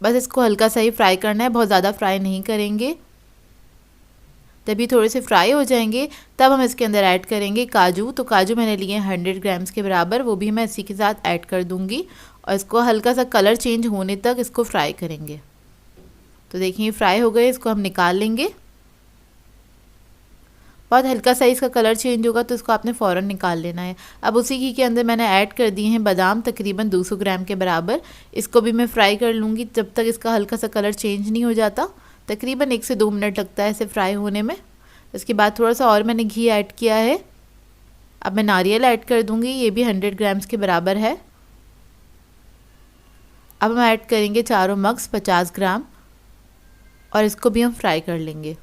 बस इसको हल्का सा ही फ्राई करना है, बहुत ज़्यादा फ्राई नहीं करेंगे। जब ये थोड़े से फ्राई हो जाएंगे तब हम इसके अंदर ऐड करेंगे काजू। तो काजू मैंने लिए 100 ग्राम्स के बराबर, वो भी मैं इसी के साथ ऐड कर दूंगी, और इसको हल्का सा कलर चेंज होने तक इसको फ्राई करेंगे। तो देखिए फ्राई हो गए, इसको हम निकाल लेंगे। बहुत हल्का सा इसका कलर चेंज होगा तो इसको आपने फ़ौरन निकाल लेना है। अब उसी घी के अंदर मैंने ऐड कर दिए हैं बादाम, तकरीबन 200 ग्राम के बराबर। इसको भी मैं फ्राई कर लूँगी जब तक इसका हल्का सा कलर चेंज नहीं हो जाता। तकरीबन 1 से 2 मिनट लगता है इसे फ्राई होने में। इसके बाद थोड़ा सा और मैंने घी ऐड किया है। अब मैं नारियल ऐड कर दूँगी, ये भी 100 ग्राम्स के बराबर है। अब हम ऐड करेंगे चारों मग्स 50 ग्राम, और इसको भी हम फ्राई कर लेंगे।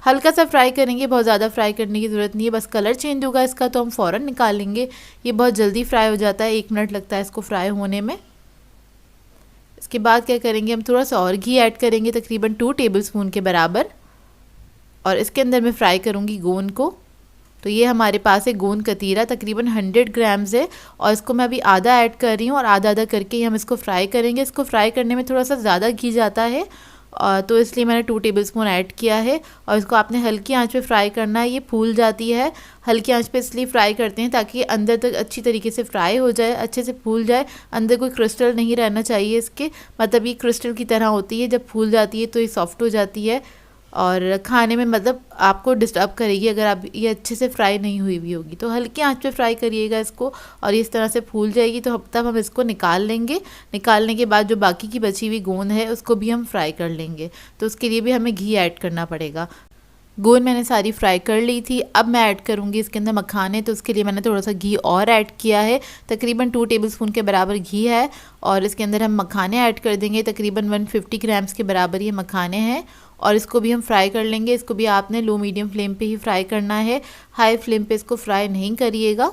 हल्का सा फ्राई करेंगे, बहुत ज़्यादा फ्राई करने की ज़रूरत नहीं है, बस कलर चेंज होगा इसका तो हम फ़ौरन निकाल लेंगे। ये बहुत जल्दी फ्राई हो जाता है, 1 मिनट लगता है इसको फ्राई होने में। इसके बाद क्या करेंगे, हम थोड़ा सा और घी ऐड करेंगे, तकरीबन 2 टेबलस्पून के बराबर, और इसके अंदर मैं फ्राई करूँगी गोंद को। तो ये हमारे पास है गोंद कतीरा, तकरीबन 100 ग्राम्स है, और इसको मैं अभी आधा ऐड कर रही हूँ, और आधा आधा करके ही हम इसको फ्राई करेंगे। इसको फ्राई करने में थोड़ा सा ज़्यादा घी जाता है, तो इसलिए मैंने 2 टेबलस्पून ऐड किया है, और इसको आपने हल्की आंच पे फ्राई करना है। ये फूल जाती है, हल्की आंच पे इसलिए फ्राई करते हैं ताकि अंदर तक अच्छी तरीके से फ्राई हो जाए, अच्छे से फूल जाए, अंदर कोई क्रिस्टल नहीं रहना चाहिए इसके, मतलब ये क्रिस्टल की तरह होती है, जब फूल जाती है तो ये सॉफ्ट हो जाती है, और खाने में मतलब आपको डिस्टर्ब करेगी अगर आप ये अच्छे से फ्राई नहीं हुई भी होगी। तो हल्की आंच पे फ्राई करिएगा इसको, और इस तरह से फूल जाएगी तो तब हम इसको निकाल लेंगे। निकालने के बाद जो बाकी की बची हुई गोंद है उसको भी हम फ्राई कर लेंगे, तो उसके लिए भी हमें घी ऐड करना पड़ेगा। गोंद मैंने सारी फ्राई कर ली थी। अब मैं ऐड करूँगी इसके अंदर मखाने, तो उसके लिए मैंने थोड़ा सा घी और ऐड किया है, तकरीबन 2 टेबलस्पून के बराबर घी है, और इसके अंदर हम मखाने ऐड कर देंगे, तकरीबन 150 ग्राम्स के बराबर ये मखाने हैं, और इसको भी हम फ्राई कर लेंगे। इसको भी आपने लो मीडियम फ्लेम पे ही फ्राई करना है, हाई फ्लेम पे इसको फ्राई नहीं करिएगा।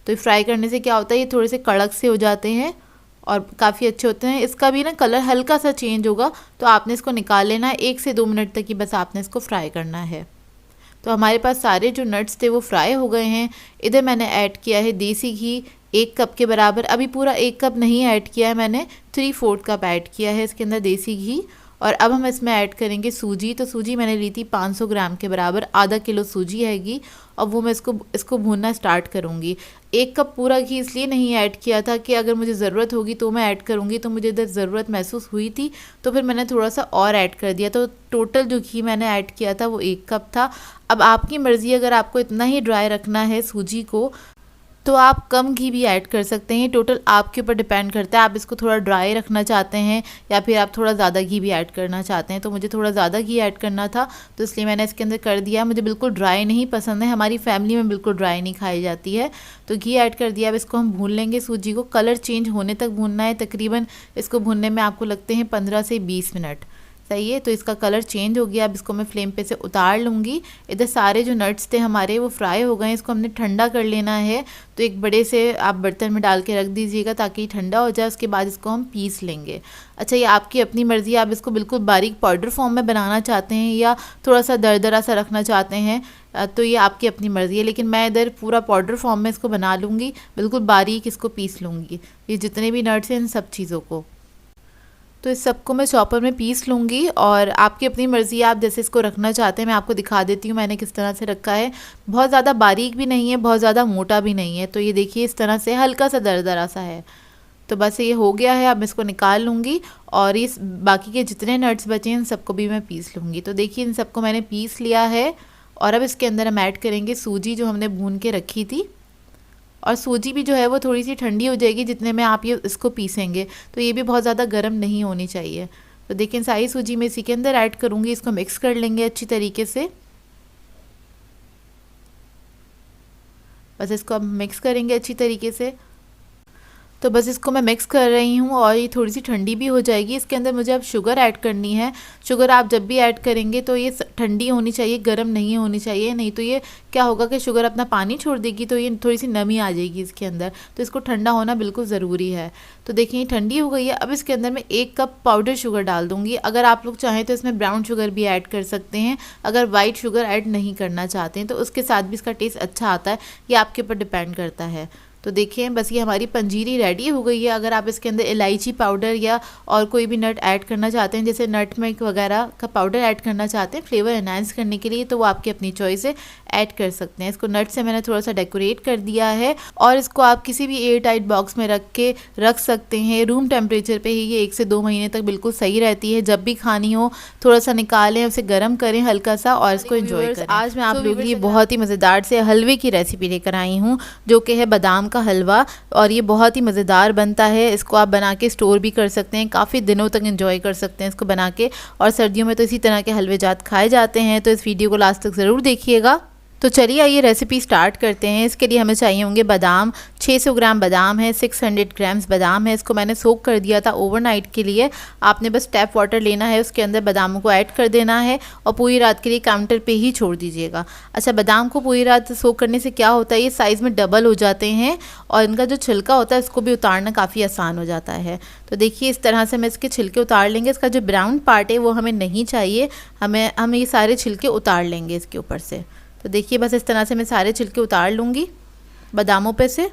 तो फ्राई करने से क्या होता है, ये थोड़े से कड़क से हो जाते हैं और काफ़ी अच्छे होते हैं। इसका भी ना कलर हल्का सा चेंज होगा, तो आपने इसको निकाल लेना है। 1 से 2 मिनट तक ही बस आपने इसको फ्राई करना है। तो हमारे पास सारे जो नट्स थे वो फ्राई हो गए हैं। इधर मैंने ऐड किया है देसी घी 1 कप के बराबर। अभी पूरा 1 कप नहीं ऐड किया है मैंने, 3/4 कप ऐड किया है इसके अंदर देसी घी। और अब हम इसमें ऐड करेंगे सूजी। तो सूजी मैंने ली थी 500 ग्राम के बराबर, आधा किलो सूजी हैगी, और वो मैं इसको भूनना स्टार्ट करूँगी। 1 कप पूरा घी इसलिए नहीं ऐड किया था कि अगर मुझे ज़रूरत होगी तो मैं ऐड करूँगी, तो मुझे इधर ज़रूरत महसूस हुई थी तो फिर मैंने थोड़ा सा और ऐड कर दिया। तो टोटल जो घी मैंने ऐड किया था वो 1 कप था। अब आपकी मर्ज़ी, अगर आपको इतना ही ड्राई रखना है सूजी को तो आप कम घी भी ऐड कर सकते हैं। टोटल आपके ऊपर डिपेंड करता है, आप इसको थोड़ा ड्राई रखना चाहते हैं या फिर आप थोड़ा ज़्यादा घी भी ऐड करना चाहते हैं। तो मुझे थोड़ा ज़्यादा घी ऐड करना था, तो इसलिए मैंने इसके अंदर कर दिया। मुझे बिल्कुल ड्राई नहीं पसंद है, हमारी फैमिली में बिल्कुल ड्राई नहीं खाई जाती है। तो घी ऐड कर दिया। अब इसको हम भून लेंगे, सूजी को कलर चेंज होने तक भूनना है। तकरीबन इसको भूनने में आपको लगते हैं 15 से 20 मिनट। सही है। तो इसका कलर चेंज हो गया। अब इसको मैं फ्लेम पे से उतार लूँगी। इधर सारे जो नट्स थे हमारे वो फ्राई हो गए। इसको हमने ठंडा कर लेना है। तो एक बड़े से आप बर्तन में डाल के रख दीजिएगा ताकि ठंडा हो जाए। उसके बाद इसको हम पीस लेंगे। अच्छा, ये आपकी अपनी मर्ज़ी, आप इसको बिल्कुल बारीक पाउडर फॉर्म में बनाना चाहते हैं या थोड़ा सा दरदरा सा रखना चाहते हैं, तो ये आपकी अपनी मर्ज़ी है। लेकिन मैं इधर पूरा पाउडर फॉर्म में इसको बना लूँगी, बिल्कुल बारीक इसको पीस लूँगी, ये जितने भी नट्स हैं इन सब चीज़ों को। तो इस सबको मैं चॉपर में पीस लूँगी और आपकी अपनी मर्ज़ी है, आप जैसे इसको रखना चाहते हैं। मैं आपको दिखा देती हूँ मैंने किस तरह से रखा है। बहुत ज़्यादा बारीक भी नहीं है, बहुत ज़्यादा मोटा भी नहीं है। तो ये देखिए इस तरह से हल्का सा दरदरा सा है। तो बस ये हो गया है। अब मैं इसको निकाल लूँगी और इस बाकी के जितने नट्स बचे हैं इन सबको भी मैं पीस लूँगी। तो देखिए इन सबको मैंने पीस लिया है और अब इसके अंदर हम ऐड करेंगे सूजी जो हमने भून के रखी थी। और सूजी भी जो है वो थोड़ी सी ठंडी हो जाएगी जितने में आप ये इसको पीसेंगे। तो ये भी बहुत ज़्यादा गर्म नहीं होनी चाहिए। तो देखिए सारी सूजी मैं इसी के अंदर ऐड करूँगी। इसको मिक्स कर लेंगे अच्छी तरीके से। बस इसको अब मिक्स करेंगे अच्छी तरीके से। तो बस इसको मैं मिक्स कर रही हूँ और ये थोड़ी सी ठंडी भी हो जाएगी। इसके अंदर मुझे अब शुगर ऐड करनी है। शुगर आप जब भी ऐड करेंगे तो ये ठंडी होनी चाहिए, गर्म नहीं होनी चाहिए, नहीं तो ये क्या होगा कि शुगर अपना पानी छोड़ देगी तो ये थोड़ी सी नमी आ जाएगी इसके अंदर। तो इसको ठंडा होना बिल्कुल ज़रूरी है। तो देखिए ठंडी हो गई है। अब इसके अंदर मैं 1 कप पाउडर शुगर डाल दूँगी। अगर आप लोग चाहें तो इसमें ब्राउन शुगर भी ऐड कर सकते हैं। अगर वाइट शुगर ऐड नहीं करना चाहते हैं तो उसके साथ भी इसका टेस्ट अच्छा आता है, ये आपके ऊपर डिपेंड करता है। तो देखिए बस ये हमारी पंजीरी रेडी हो गई है। अगर आप इसके अंदर इलायची पाउडर या और कोई भी नट ऐड करना चाहते हैं, जैसे नटमेग वगैरह का पाउडर ऐड करना चाहते हैं फ्लेवर एनहांस करने के लिए, तो वो आपकी अपनी चॉइस है, ऐड कर सकते हैं। इसको नट से मैंने थोड़ा सा डेकोरेट कर दिया है और इसको आप किसी भी एयर टाइट बॉक्स में रख सकते हैं। रूम टेम्परेचर पे ही ये 1 से 2 महीने तक बिल्कुल सही रहती है। जब भी खानी हो थोड़ा सा निकालें, उसे गर्म करें हल्का सा और इसको एंजॉय करें। आज मैं आप लोगों के लिए बहुत ही मज़ेदार से हलवे की रेसिपी लेकर आई हूँ जो कि है बादाम का हलवा, और ये बहुत ही मज़ेदार बनता है। इसको आप बना के स्टोर भी कर सकते हैं, काफ़ी दिनों तक एंजॉय कर सकते हैं इसको बना के। और सर्दियों में तो इसी तरह के हलवे जात खाए जाते हैं। तो इस वीडियो को लास्ट तक ज़रूर देखिएगा। तो चलिए आइए रेसिपी स्टार्ट करते हैं। इसके लिए हमें चाहिए होंगे बादाम। 600 ग्राम बादाम है, 600 ग्राम्स बादाम है। इसको मैंने सोक कर दिया था ओवरनाइट के लिए। आपने बस टैप वाटर लेना है, उसके अंदर बादामों को ऐड कर देना है और पूरी रात के लिए काउंटर पे ही छोड़ दीजिएगा। अच्छा, बादाम को पूरी रात सोक करने से क्या होता है, ये साइज़ में डबल हो जाते हैं और इनका जो छिलका होता है इसको भी उतारना काफ़ी आसान हो जाता है। तो देखिए इस तरह से हम इसके छिलके उतार लेंगे। इसका जो ब्राउन पार्ट है वो हमें नहीं चाहिए, हम ये सारे छिलके उतार लेंगे इसके ऊपर से। तो देखिए बस इस तरह से मैं सारे छिलके उतार लूँगी बादामों पे से।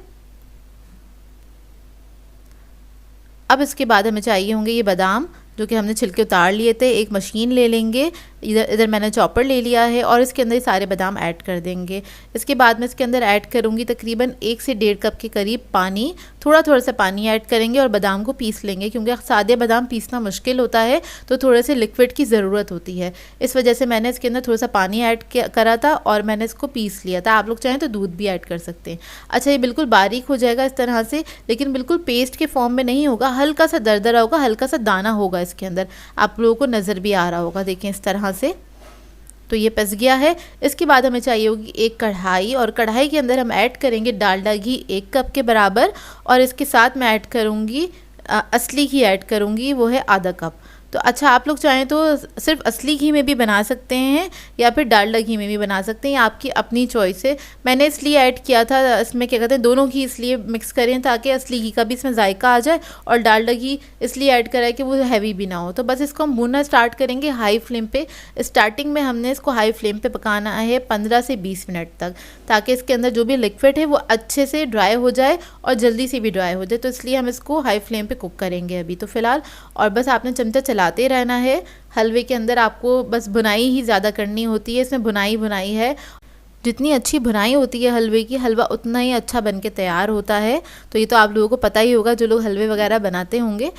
अब इसके बाद हमें चाहिए होंगे ये बादाम जो कि हमने छिलके उतार लिए थे। एक मशीन ले लेंगे, इधर मैंने चॉपर ले लिया है और इसके अंदर सारे बादाम ऐड कर देंगे। इसके बाद मैं इसके अंदर ऐड करूँगी तकरीबन 1 से 1.5 कप के करीब पानी। थोड़ा थोड़ा सा पानी ऐड करेंगे और बादाम को पीस लेंगे, क्योंकि सादे बादाम पीसना मुश्किल होता है तो थोड़े से लिक्विड की ज़रूरत होती है। इस वजह से मैंने इसके अंदर थोड़ा सा पानी ऐड करा था और मैंने इसको पीस लिया था। आप लोग चाहें तो दूध भी ऐड कर सकते हैं। अच्छा, ये बिल्कुल बारीक हो जाएगा इस तरह से, लेकिन बिल्कुल पेस्ट के फॉर्म में नहीं होगा, हल्का सा दरदरा होगा, हल्का सा दाना होगा इसके अंदर, आप लोगों को नज़र भी आ रहा होगा। देखें इस तरह से। तो ये पिस गया है। इसके बाद हमें चाहिए होगी एक कढ़ाई, और कढ़ाई के अंदर हम ऐड करेंगे डालडा घी 1 कप के बराबर, और इसके साथ मैं ऐड करूँगी असली घी ऐड करूँगी, वो है आधा कप। तो अच्छा, आप लोग चाहें तो सिर्फ असली घी में भी बना सकते हैं या फिर डालडा घी में भी बना सकते हैं, आपकी अपनी चॉइस है। मैंने इसलिए ऐड किया था, इसमें क्या कहते हैं दोनों घी इसलिए मिक्स करें ताकि असली घी का भी इसमें जायका आ जाए, और डालडा घी इसलिए ऐड करा है कि वो हैवी भी ना हो। तो बस इसको हम भूनना स्टार्ट करेंगे हाई फ्लेम पे। स्टार्टिंग में हमने इसको हाई फ्लेम पे पकाना है 15 से 20 मिनट तक, ताकि इसके अंदर जो भी लिक्विड है वो अच्छे से ड्राई हो जाए और जल्दी से भी ड्राई हो जाए। तो इसलिए हम इसको हाई फ्लेम पे कुक करेंगे अभी तो फ़िलहाल। और बस आपने चमचा चलाते रहना है। हलवे के अंदर आपको बस भुनाई ही ज़्यादा करनी होती है, इसमें भुनाई है। जितनी अच्छी भुनाई होती है हलवे की, हलवा उतना ही अच्छा बन के तैयार होता है। तो ये तो आप लोगों को पता ही होगा जो लोग हलवे वगैरह बनाते होंगे।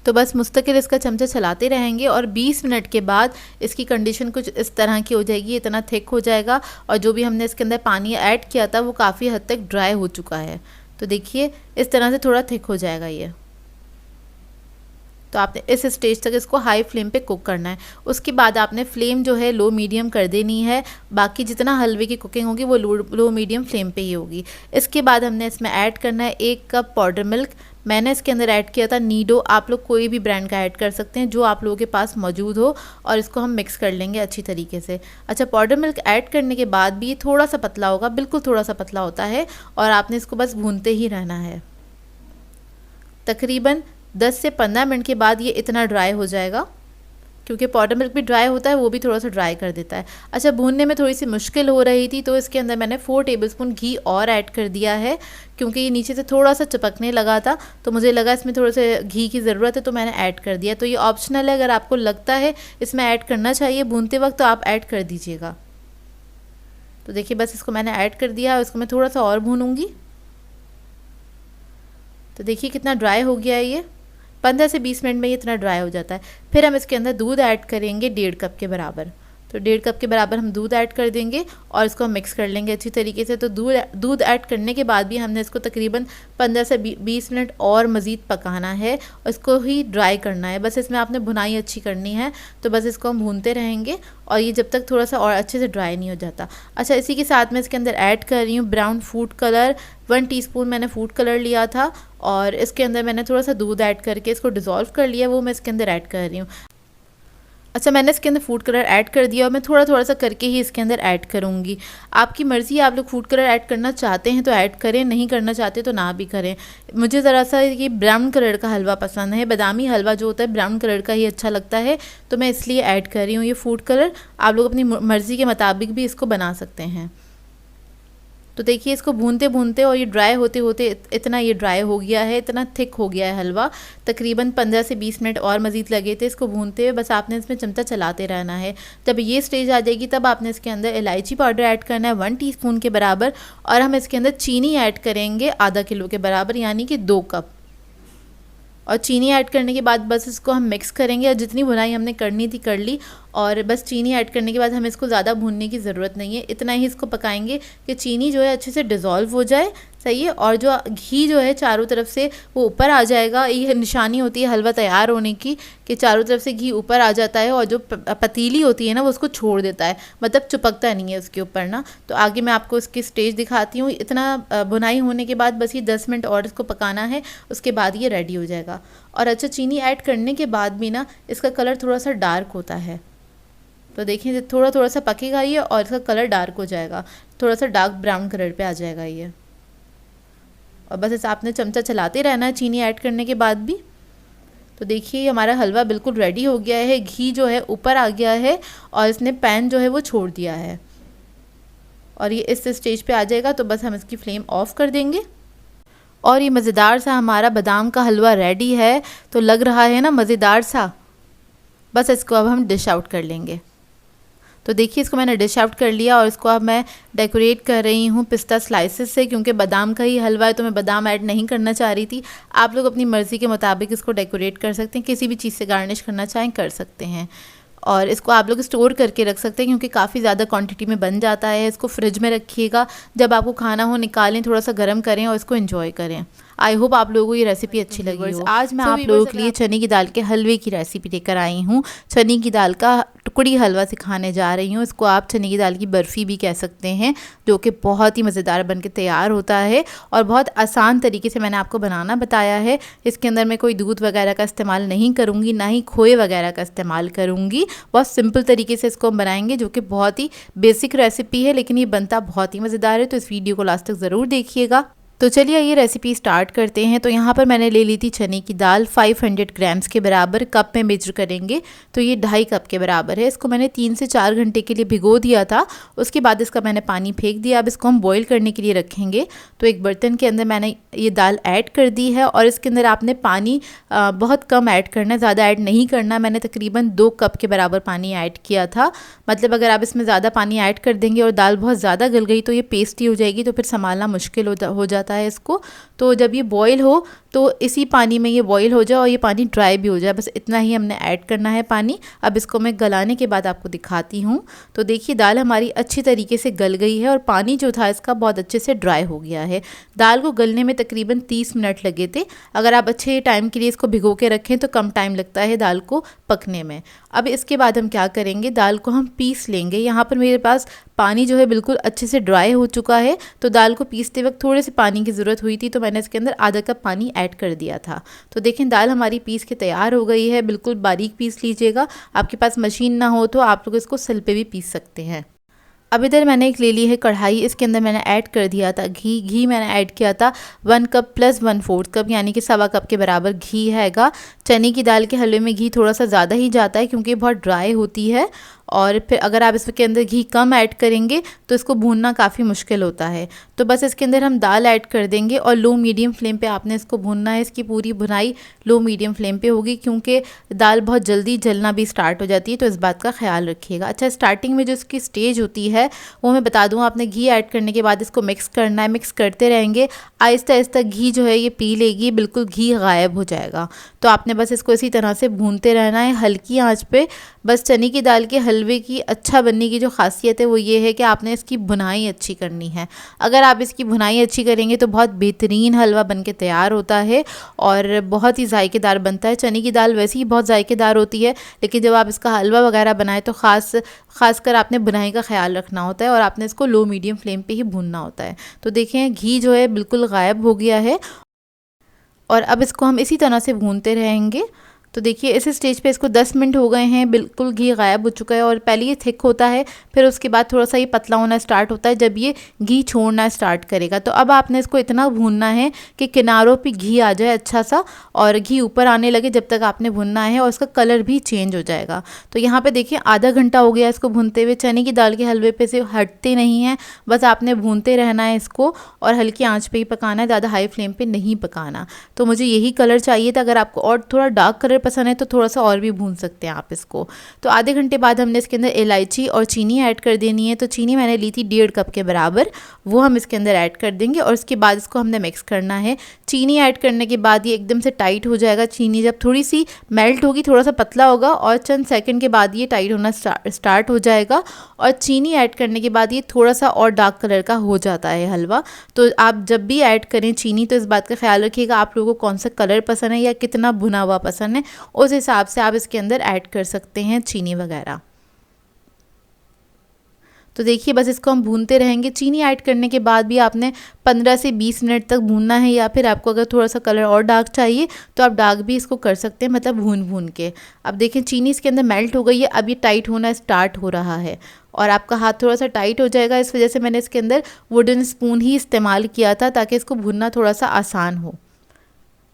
तो बस मुस्तकिल इसका चमचा चलाते रहेंगे और 20 मिनट के बाद इसकी कंडीशन कुछ इस तरह की हो जाएगी, इतना थिक हो जाएगा, और जो भी हमने इसके अंदर पानी ऐड किया था वो काफ़ी हद तक ड्राई हो चुका है। तो देखिए इस तरह से थोड़ा थिक हो जाएगा ये। तो आपने इस स्टेज तक इसको हाई फ्लेम पे कुक करना है। उसके बाद आपने फ्लेम जो है लो मीडियम कर देनी है। बाकी जितना हलवे की कुकिंग होगी वो लो मीडियम फ्लेम पे ही होगी। इसके बाद हमने इसमें ऐड करना है 1 कप पाउडर मिल्क। मैंने इसके अंदर ऐड किया था नीडो। आप लोग कोई भी ब्रांड का ऐड कर सकते हैं जो आप लोगों के पास मौजूद हो, और इसको हम मिक्स कर लेंगे अच्छी तरीके से। अच्छा, पाउडर मिल्क ऐड करने के बाद भी ये थोड़ा सा पतला होगा, बिल्कुल थोड़ा सा पतला होता है, और आपने इसको बस भूनते ही रहना है। तकरीबन 10 से 15 मिनट के बाद ये इतना ड्राई हो जाएगा, क्योंकि पाउडर मिल्क भी ड्राई होता है, वो भी थोड़ा सा ड्राई कर देता है। अच्छा, भूनने में थोड़ी सी मुश्किल हो रही थी, तो इसके अंदर मैंने 4 टेबलस्पून घी और ऐड कर दिया है, क्योंकि ये नीचे से थोड़ा सा चिपकने लगा था, तो मुझे लगा इसमें थोड़ा सा घी की ज़रूरत है, तो मैंने ऐड कर दिया। तो ये ऑप्शनल है, अगर आपको लगता है इसमें ऐड करना चाहिए भूनते वक्त तो आप ऐड कर दीजिएगा। तो देखिए बस इसको मैंने ऐड कर दिया है, इसको मैं थोड़ा सा और भूनूंगी। तो देखिए कितना ड्राई हो गया है, ये 15 से 20 मिनट में ये इतना ड्राई हो जाता है। फिर हम इसके अंदर दूध ऐड करेंगे 1.5 कप के बराबर। तो 1.5 कप के बराबर हम दूध ऐड कर देंगे और इसको हम मिक्स कर लेंगे अच्छी तरीके से। तो दूध ऐड करने के बाद भी हमने इसको तकरीबन 15 से 20 मिनट और मज़ीद पकाना है और इसको ही ड्राई करना है। बस इसमें आपने भुनाई अच्छी करनी है, तो बस इसको हम भूनते रहेंगे और ये जब तक थोड़ा सा और अच्छे से ड्राई नहीं हो जाता। अच्छा, इसी के साथ में इसके अंदर ऐड कर रही हूँ ब्राउन फूड कलर। 1 टीस्पून मैंने फूड कलर लिया था और इसके अंदर मैंने थोड़ा सा दूध ऐड करके इसको डिज़ोल्व कर लिया, वो मैं इसके अंदर ऐड कर रही हूँ। अच्छा, मैंने इसके अंदर फूड कलर ऐड कर दिया और मैं थोड़ा थोड़ा सा करके ही इसके अंदर ऐड करूँगी। आपकी मर्ज़ी है, आप लोग फूड कलर ऐड करना चाहते हैं तो ऐड करें, नहीं करना चाहते तो ना भी करें। मुझे ज़रा सा ये ब्राउन कलर का हलवा पसंद है, बादामी हलवा जो होता है ब्राउन कलर का ही अच्छा लगता है, तो मैं इसलिए ऐड कर रही हूँ ये फूड कलर। आप लोग अपनी मर्ज़ी के मुताबिक भी इसको बना सकते हैं। तो देखिए इसको भूनते भूनते और ये ड्राई होते होते इतना ये ड्राई हो गया है, इतना थिक हो गया है हलवा। तकरीबन 15 से 20 मिनट और मज़ीद लगे थे इसको भूनते हुए, बस आपने इसमें चमचा चलाते रहना है। जब ये स्टेज आ जाएगी तब आपने इसके अंदर इलायची पाउडर ऐड करना है 1 टीस्पून के बराबर, और हम इसके अंदर चीनी ऐड करेंगे आधा किलो के बराबर, यानी कि 2 कप। और चीनी ऐड करने के बाद बस इसको हम मिक्स करेंगे, और जितनी भुनाई हमने करनी थी कर ली। और बस चीनी ऐड करने के बाद हमें इसको ज़्यादा भूनने की ज़रूरत नहीं है, इतना ही इसको पकाएंगे कि चीनी जो है अच्छे से डिज़ोल्व हो जाए, सही है। और जो घी जो है चारों तरफ से वो ऊपर आ जाएगा। ये निशानी होती है हलवा तैयार होने की कि चारों तरफ से घी ऊपर आ जाता है और जो पतीली होती है ना वो उसको छोड़ देता है, मतलब चिपकता नहीं है उसके ऊपर ना। तो आगे मैं आपको इसकी स्टेज दिखाती हूँ। इतना भुनाई होने के बाद बस ये 10 मिनट और इसको पकाना है, उसके बाद ये रेडी हो जाएगा। और अच्छा, चीनी ऐड करने के बाद भी ना इसका कलर थोड़ा सा डार्क होता है, तो देखिए थोड़ा थोड़ा सा पकेगा ये और इसका कलर डार्क हो जाएगा, थोड़ा सा डार्क ब्राउन कलर पे आ जाएगा ये। और बस ऐसा आपने चमचा चलाते रहना है चीनी ऐड करने के बाद भी। तो देखिए हमारा हलवा बिल्कुल रेडी हो गया है, घी जो है ऊपर आ गया है और इसने पैन जो है वो छोड़ दिया है, और ये इस स्टेज पे आ जाएगा तो बस हम इसकी फ्लेम ऑफ कर देंगे। और ये मज़ेदार सा हमारा बादाम का हलवा रेडी है। तो लग रहा है ना मज़ेदार सा। बस इसको अब हम डिश आउट कर लेंगे। तो देखिए इसको मैंने डिश आउट कर लिया और इसको अब मैं डेकोरेट कर रही हूँ पिस्ता स्लाइसेस से, क्योंकि बादाम का ही हलवा है तो मैं बादाम ऐड नहीं करना चाह रही थी। आप लोग अपनी मर्ज़ी के मुताबिक इसको डेकोरेट कर सकते हैं, किसी भी चीज़ से गार्निश करना चाहें कर सकते हैं। और इसको आप लोग स्टोर करके रख सकते हैं, क्योंकि काफ़ी ज़्यादा क्वांटिटी में बन जाता है। इसको फ्रिज में रखिएगा, जब आपको खाना हो निकालें, थोड़ा सा गर्म करें और इसको एंजॉय करें। आई होप आप लोगों को ये रेसिपी अच्छी लगी हो। आज मैं आप लोगों के लिए चने की दाल के हलवे की रेसिपी लेकर आई हूँ। चने की दाल का टुकड़ी हलवा सिखाने जा रही हूँ। इसको आप चने की दाल की बर्फ़ी भी कह सकते हैं, जो कि बहुत ही मज़ेदार बन के तैयार होता है और बहुत आसान तरीके से मैंने आपको बनाना बताया है। इसके अंदर मैं कोई दूध वगैरह का इस्तेमाल नहीं करूँगी, ना ही खोए वगैरह का इस्तेमाल करूँगी। बहुत सिंपल तरीके से इसको हम बनाएंगे, जो कि बहुत ही बेसिक रेसिपी है, लेकिन ये बनता बहुत ही मज़ेदार है। तो इस वीडियो को लास्ट तक ज़रूर देखिएगा। तो चलिए ये रेसिपी स्टार्ट करते हैं। तो यहाँ पर मैंने ले ली थी चने की दाल 500 ग्राम्स के बराबर, कप में मेजर करेंगे तो ये 2.5 कप के बराबर है। इसको मैंने 3 से 4 घंटे के लिए भिगो दिया था, उसके बाद इसका मैंने पानी फेंक दिया। अब इसको हम बॉईल करने के लिए रखेंगे। तो एक बर्तन के अंदर मैंने ये दाल ऐड कर दी है और इसके अंदर आपने पानी बहुत कम ऐड करना है, ज़्यादा ऐड नहीं करना। मैंने तकरीबन 2 कप के बराबर पानी ऐड किया था। मतलब अगर आप इसमें ज़्यादा पानी ऐड कर देंगे और दाल बहुत ज़्यादा गल गई तो ये पेस्टी हो जाएगी, तो फिर संभालना मुश्किल हो जाता है इसको। तो जब ये बॉईल हो तो इसी पानी में ये बॉईल हो जाए और ये पानी ड्राई भी हो जाए, बस इतना ही हमने ऐड करना है पानी। अब इसको मैं गलाने के बाद आपको दिखाती हूँ। तो देखिए दाल हमारी अच्छी तरीके से गल गई है और पानी जो था इसका बहुत अच्छे से ड्राई हो गया है। दाल को गलने में तकरीबन 30 मिनट लगे थे। अगर आप अच्छे टाइम के लिए इसको भिगो के रखें तो कम टाइम लगता है दाल को पकने में। अब इसके बाद हम क्या करेंगे, दाल को हम पीस लेंगे। यहाँ पर मेरे पास पानी जो है बिल्कुल अच्छे से ड्राई हो चुका है, तो दाल को पीसते वक्त थोड़े से पानी की ज़रूरत हुई थी, तो मैंने इसके अंदर आधा कप पानी ऐड कर दिया था। तो देखें दाल हमारी पीस के तैयार हो गई है। बिल्कुल बारीक पीस लीजिएगा, आपके पास मशीन ना हो तो आप लोग इसको सिल पे भी पीस सकते हैं। अब इधर मैंने एक ले ली है कढ़ाई, इसके अंदर मैंने ऐड कर दिया था घी मैंने ऐड किया था 1 कप प्लस 1/4 कप, यानी कि 1.25 कप के बराबर घी हैगा। चने की दाल के हलवे में घी थोड़ा सा ज़्यादा ही जाता है क्योंकि बहुत ड्राई होती है, और फिर अगर आप इसके अंदर घी कम ऐड करेंगे तो इसको भूनना काफ़ी मुश्किल होता है। तो बस इसके अंदर हम दाल ऐड कर देंगे और लो मीडियम फ्लेम पे आपने इसको भूनना है। इसकी पूरी भुनाई लो मीडियम फ्लेम पे होगी क्योंकि दाल बहुत जल्दी जलना भी स्टार्ट हो जाती है, तो इस बात का ख्याल रखिएगा। अच्छा, स्टार्टिंग में जो इसकी स्टेज होती है वो मैं बता दूँ, आपने घी ऐड करने के बाद इसको मिक्स करना है। मिक्स करते रहेंगे, आहिस्ता आहिस्ता घी जो है ये पी लेगी, बिल्कुल घी गायब हो जाएगा। तो आपने बस इसको इसी तरह से भूनते रहना है हल्की आंच पे। बस चने की दाल के हलवे की अच्छा बनने की जो खासियत है वो ये है कि आपने इसकी भुनाई अच्छी करनी है। अगर आप इसकी भुनाई अच्छी करेंगे तो बहुत बेहतरीन हलवा बन के तैयार होता है और बहुत ही जायकेदार बनता है। चने की दाल वैसे ही बहुत जायकेदार होती है, लेकिन जब आप इसका हलवा वगैरह बनाएं तो खासकर आपने भुनाई का ख्याल रखना होता है और आपने इसको लो मीडियम फ्लेम पे ही भूनना होता है। तो देखें घी जो है बिल्कुल गायब हो गया है और अब इसको हम इसी तरह से भूनते रहेंगे। तो देखिए इस स्टेज पे इसको 10 मिनट हो गए हैं, बिल्कुल घी गायब हो चुका है और पहले ये थिक होता है, फिर उसके बाद थोड़ा सा ये पतला होना स्टार्ट होता है जब ये घी छोड़ना स्टार्ट करेगा। तो अब आपने इसको इतना भूनना है कि किनारों पे घी आ जाए अच्छा सा और घी ऊपर आने लगे, जब तक आपने भूनना है और इसका कलर भी चेंज हो जाएगा। तो यहाँ पर देखिए आधा घंटा हो गया इसको भूनते हुए। चने की दाल के हलवे पे से हटते नहीं हैं, बस आपने भूनते रहना है इसको और हल्की आँच पर ही पकाना है, ज़्यादा हाई फ्लेम पर नहीं पकाना। तो मुझे यही कलर चाहिए था। अगर आपको और थोड़ा डार्क कलर पसंद है तो थोड़ा सा और भी भून सकते हैं आप इसको। तो आधे घंटे बाद हमने इसके अंदर इलायची और चीनी ऐड कर देनी है। तो चीनी मैंने ली थी 1.5 कप के बराबर, वो हम इसके अंदर ऐड कर देंगे और उसके बाद इसको हमने मिक्स करना है। चीनी ऐड करने के बाद ये एकदम से टाइट हो जाएगा। चीनी जब थोड़ी सी मेल्ट होगी, थोड़ा सा पतला होगा और चंद सेकंड के बाद ये टाइट होना स्टार्ट हो जाएगा और चीनी ऐड करने के बाद ये थोड़ा सा और डार्क कलर का हो जाता है हलवा। तो आप जब भी ऐड करें चीनी तो इस बात का ख्याल रखिएगा आप लोगों को कौन सा कलर पसंद है या कितना भुना हुआ पसंद है, उस हिसाब से आप इसके अंदर ऐड कर सकते हैं चीनी वगैरह। तो देखिए बस इसको हम भूनते रहेंगे। चीनी ऐड करने के बाद भी आपने 15 से 20 मिनट तक भूनना है, या फिर आपको अगर थोड़ा सा कलर और डार्क चाहिए तो आप डार्क भी इसको कर सकते हैं, मतलब भून के। अब देखें चीनी इसके अंदर मेल्ट हो गई है, अब ये टाइट होना स्टार्ट हो रहा है और आपका हाथ थोड़ा सा टाइट हो जाएगा। इस वजह से मैंने इसके अंदर वुडन स्पून ही इस्तेमाल किया था ताकि इसको भूनना थोड़ा सा आसान हो।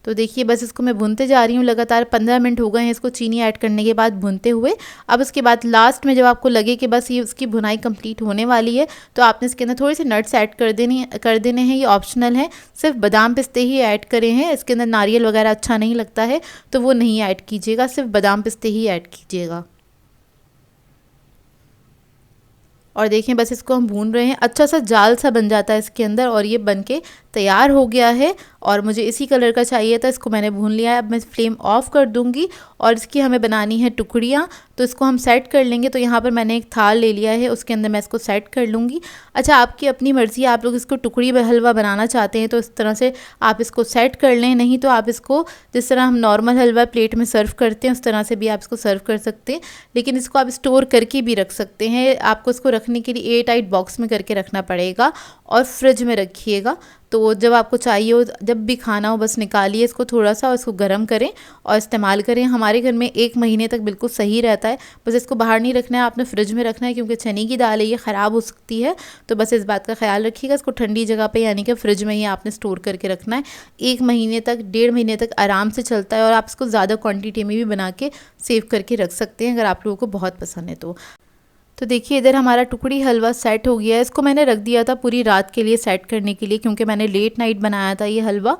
तो देखिए बस इसको मैं भूनते जा रही हूँ लगातार। 15 मिनट हो गए हैं इसको चीनी ऐड करने के बाद भूनते हुए। अब उसके बाद लास्ट में जब आपको लगे कि बस ये उसकी भुनाई कंप्लीट होने वाली है तो आपने इसके अंदर थोड़े से नट्स ऐड कर देने हैं। ये ऑप्शनल है, सिर्फ बादाम पिस्ते ही ऐड करें हैं। इसके अंदर नारियल वगैरह अच्छा नहीं लगता है तो वो नहीं ऐड कीजिएगा, सिर्फ बादाम पिस्ते ही ऐड कीजिएगा। और देखें बस इसको हम भून रहे हैं, अच्छा सा जाल सा बन जाता है इसके अंदर और ये बन के तैयार हो गया है और मुझे इसी कलर का चाहिए था। इसको मैंने भून लिया है। अब मैं फ्लेम ऑफ कर दूंगी और इसकी हमें बनानी है टुकड़ियाँ, तो इसको हम सेट कर लेंगे। तो यहाँ पर मैंने एक थाल ले लिया है, उसके अंदर मैं इसको सेट कर लूँगी। अच्छा, आपकी अपनी मर्ज़ी है, आप लोग इसको टुकड़ी हलवा बनाना चाहते हैं तो इस तरह से आप इसको सेट कर लें, नहीं तो आप इसको जिस तरह हम नॉर्मल हलवा प्लेट में सर्व करते हैं उस तरह से भी आप इसको सर्व कर सकते हैं। लेकिन इसको आप स्टोर करके भी रख सकते हैं। आपको इसको रखने के लिए एयर टाइट बॉक्स में करके रखना पड़ेगा और फ्रिज में रखिएगा। तो जब आपको चाहिए हो, जब भी खाना हो, बस निकालिए इसको थोड़ा सा और इसको गर्म करें और इस्तेमाल करें। हमारे घर में 1 महीने तक बिल्कुल सही रहता है। बस इसको बाहर नहीं रखना है, आपने फ्रिज में रखना है क्योंकि चने की दाल है ये ख़राब हो सकती है। तो बस इस बात का ख्याल रखिएगा। इसको ठंडी जगह पे यानी कि फ्रिज में ही आपने स्टोर करके रखना है। 1 महीने तक, 1.5 महीने तक आराम से चलता है और आप इसको ज़्यादा क्वान्टिटी में भी बना के सेव करके रख सकते हैं अगर आप लोगों को बहुत पसंद है तो देखिए इधर हमारा टुकड़ी हलवा सेट हो गया है। इसको मैंने रख दिया था पूरी रात के लिए सेट करने के लिए, क्योंकि मैंने लेट नाइट बनाया था ये हलवा।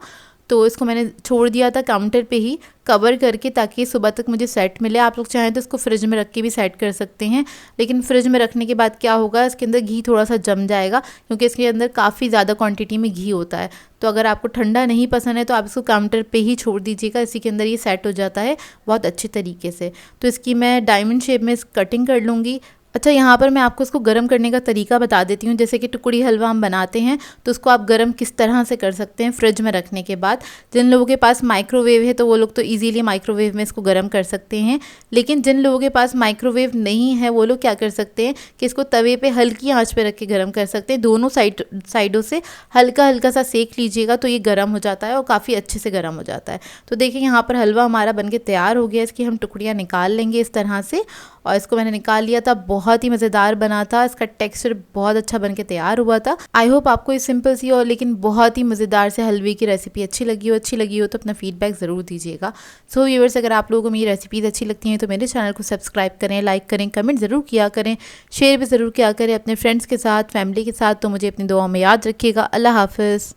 तो इसको मैंने छोड़ दिया था काउंटर पे ही कवर करके ताकि सुबह तक मुझे सेट मिले। आप लोग चाहें तो इसको फ्रिज में रख के भी सेट कर सकते हैं, लेकिन फ्रिज में रखने के बाद क्या होगा, इसके अंदर घी थोड़ा सा जम जाएगा क्योंकि इसके अंदर काफ़ी ज़्यादा क्वांटिटी में घी होता है। तो अगर आपको ठंडा नहीं पसंद है तो आप इसको काउंटर पे ही छोड़ दीजिएगा, इसी के अंदर ये सेट हो जाता है बहुत अच्छे तरीके से। तो इसकी मैं डायमंड शेप में कटिंग कर लूँगी। अच्छा, यहाँ पर मैं आपको इसको गर्म करने का तरीका बता देती हूँ। जैसे कि टुकड़ी हलवा हम बनाते हैं तो उसको आप गर्म किस तरह से कर सकते हैं फ्रिज में रखने के बाद। जिन लोगों के पास माइक्रोवेव है तो वो लोग तो इजीली माइक्रोवेव में इसको गर्म कर सकते हैं, लेकिन जिन लोगों के पास माइक्रोवेव नहीं है वो लोग क्या कर सकते हैं कि इसको तवे पे हल्की आंच पे रख के गर्म कर सकते हैं। दोनों साइडों से हल्का हल्का सा सेक लीजिएगा तो ये गर्म हो जाता है और काफ़ी अच्छे से गर्म हो जाता है। तो देखिए यहाँ पर हलवा हमारा बन के तैयार हो गया। इसकी हम टुकड़ियाँ निकाल लेंगे इस तरह से, और इसको मैंने निकाल लिया था। बहुत ही मज़ेदार बना था, इसका टेक्सचर बहुत अच्छा बन के तैयार हुआ था। आई होप आपको ये सिंपल सी और लेकिन बहुत ही मज़ेदार से हलवे की रेसिपी अच्छी लगी हो तो अपना फीडबैक ज़रूर दीजिएगा। सो व्यूअर्स, अगर आप लोगों को मेरी रेसिपीज़ अच्छी लगती हैं तो मेरे चैनल को सब्सक्राइब करें, लाइक करें, कमेंट ज़रूर किया करें, शेयर भी ज़रूर किया करें अपने फ्रेंड्स के साथ, फैमिली के साथ। तो मुझे अपनी दुआओं में याद रखिएगा। अल्लाह हाफ़िज़।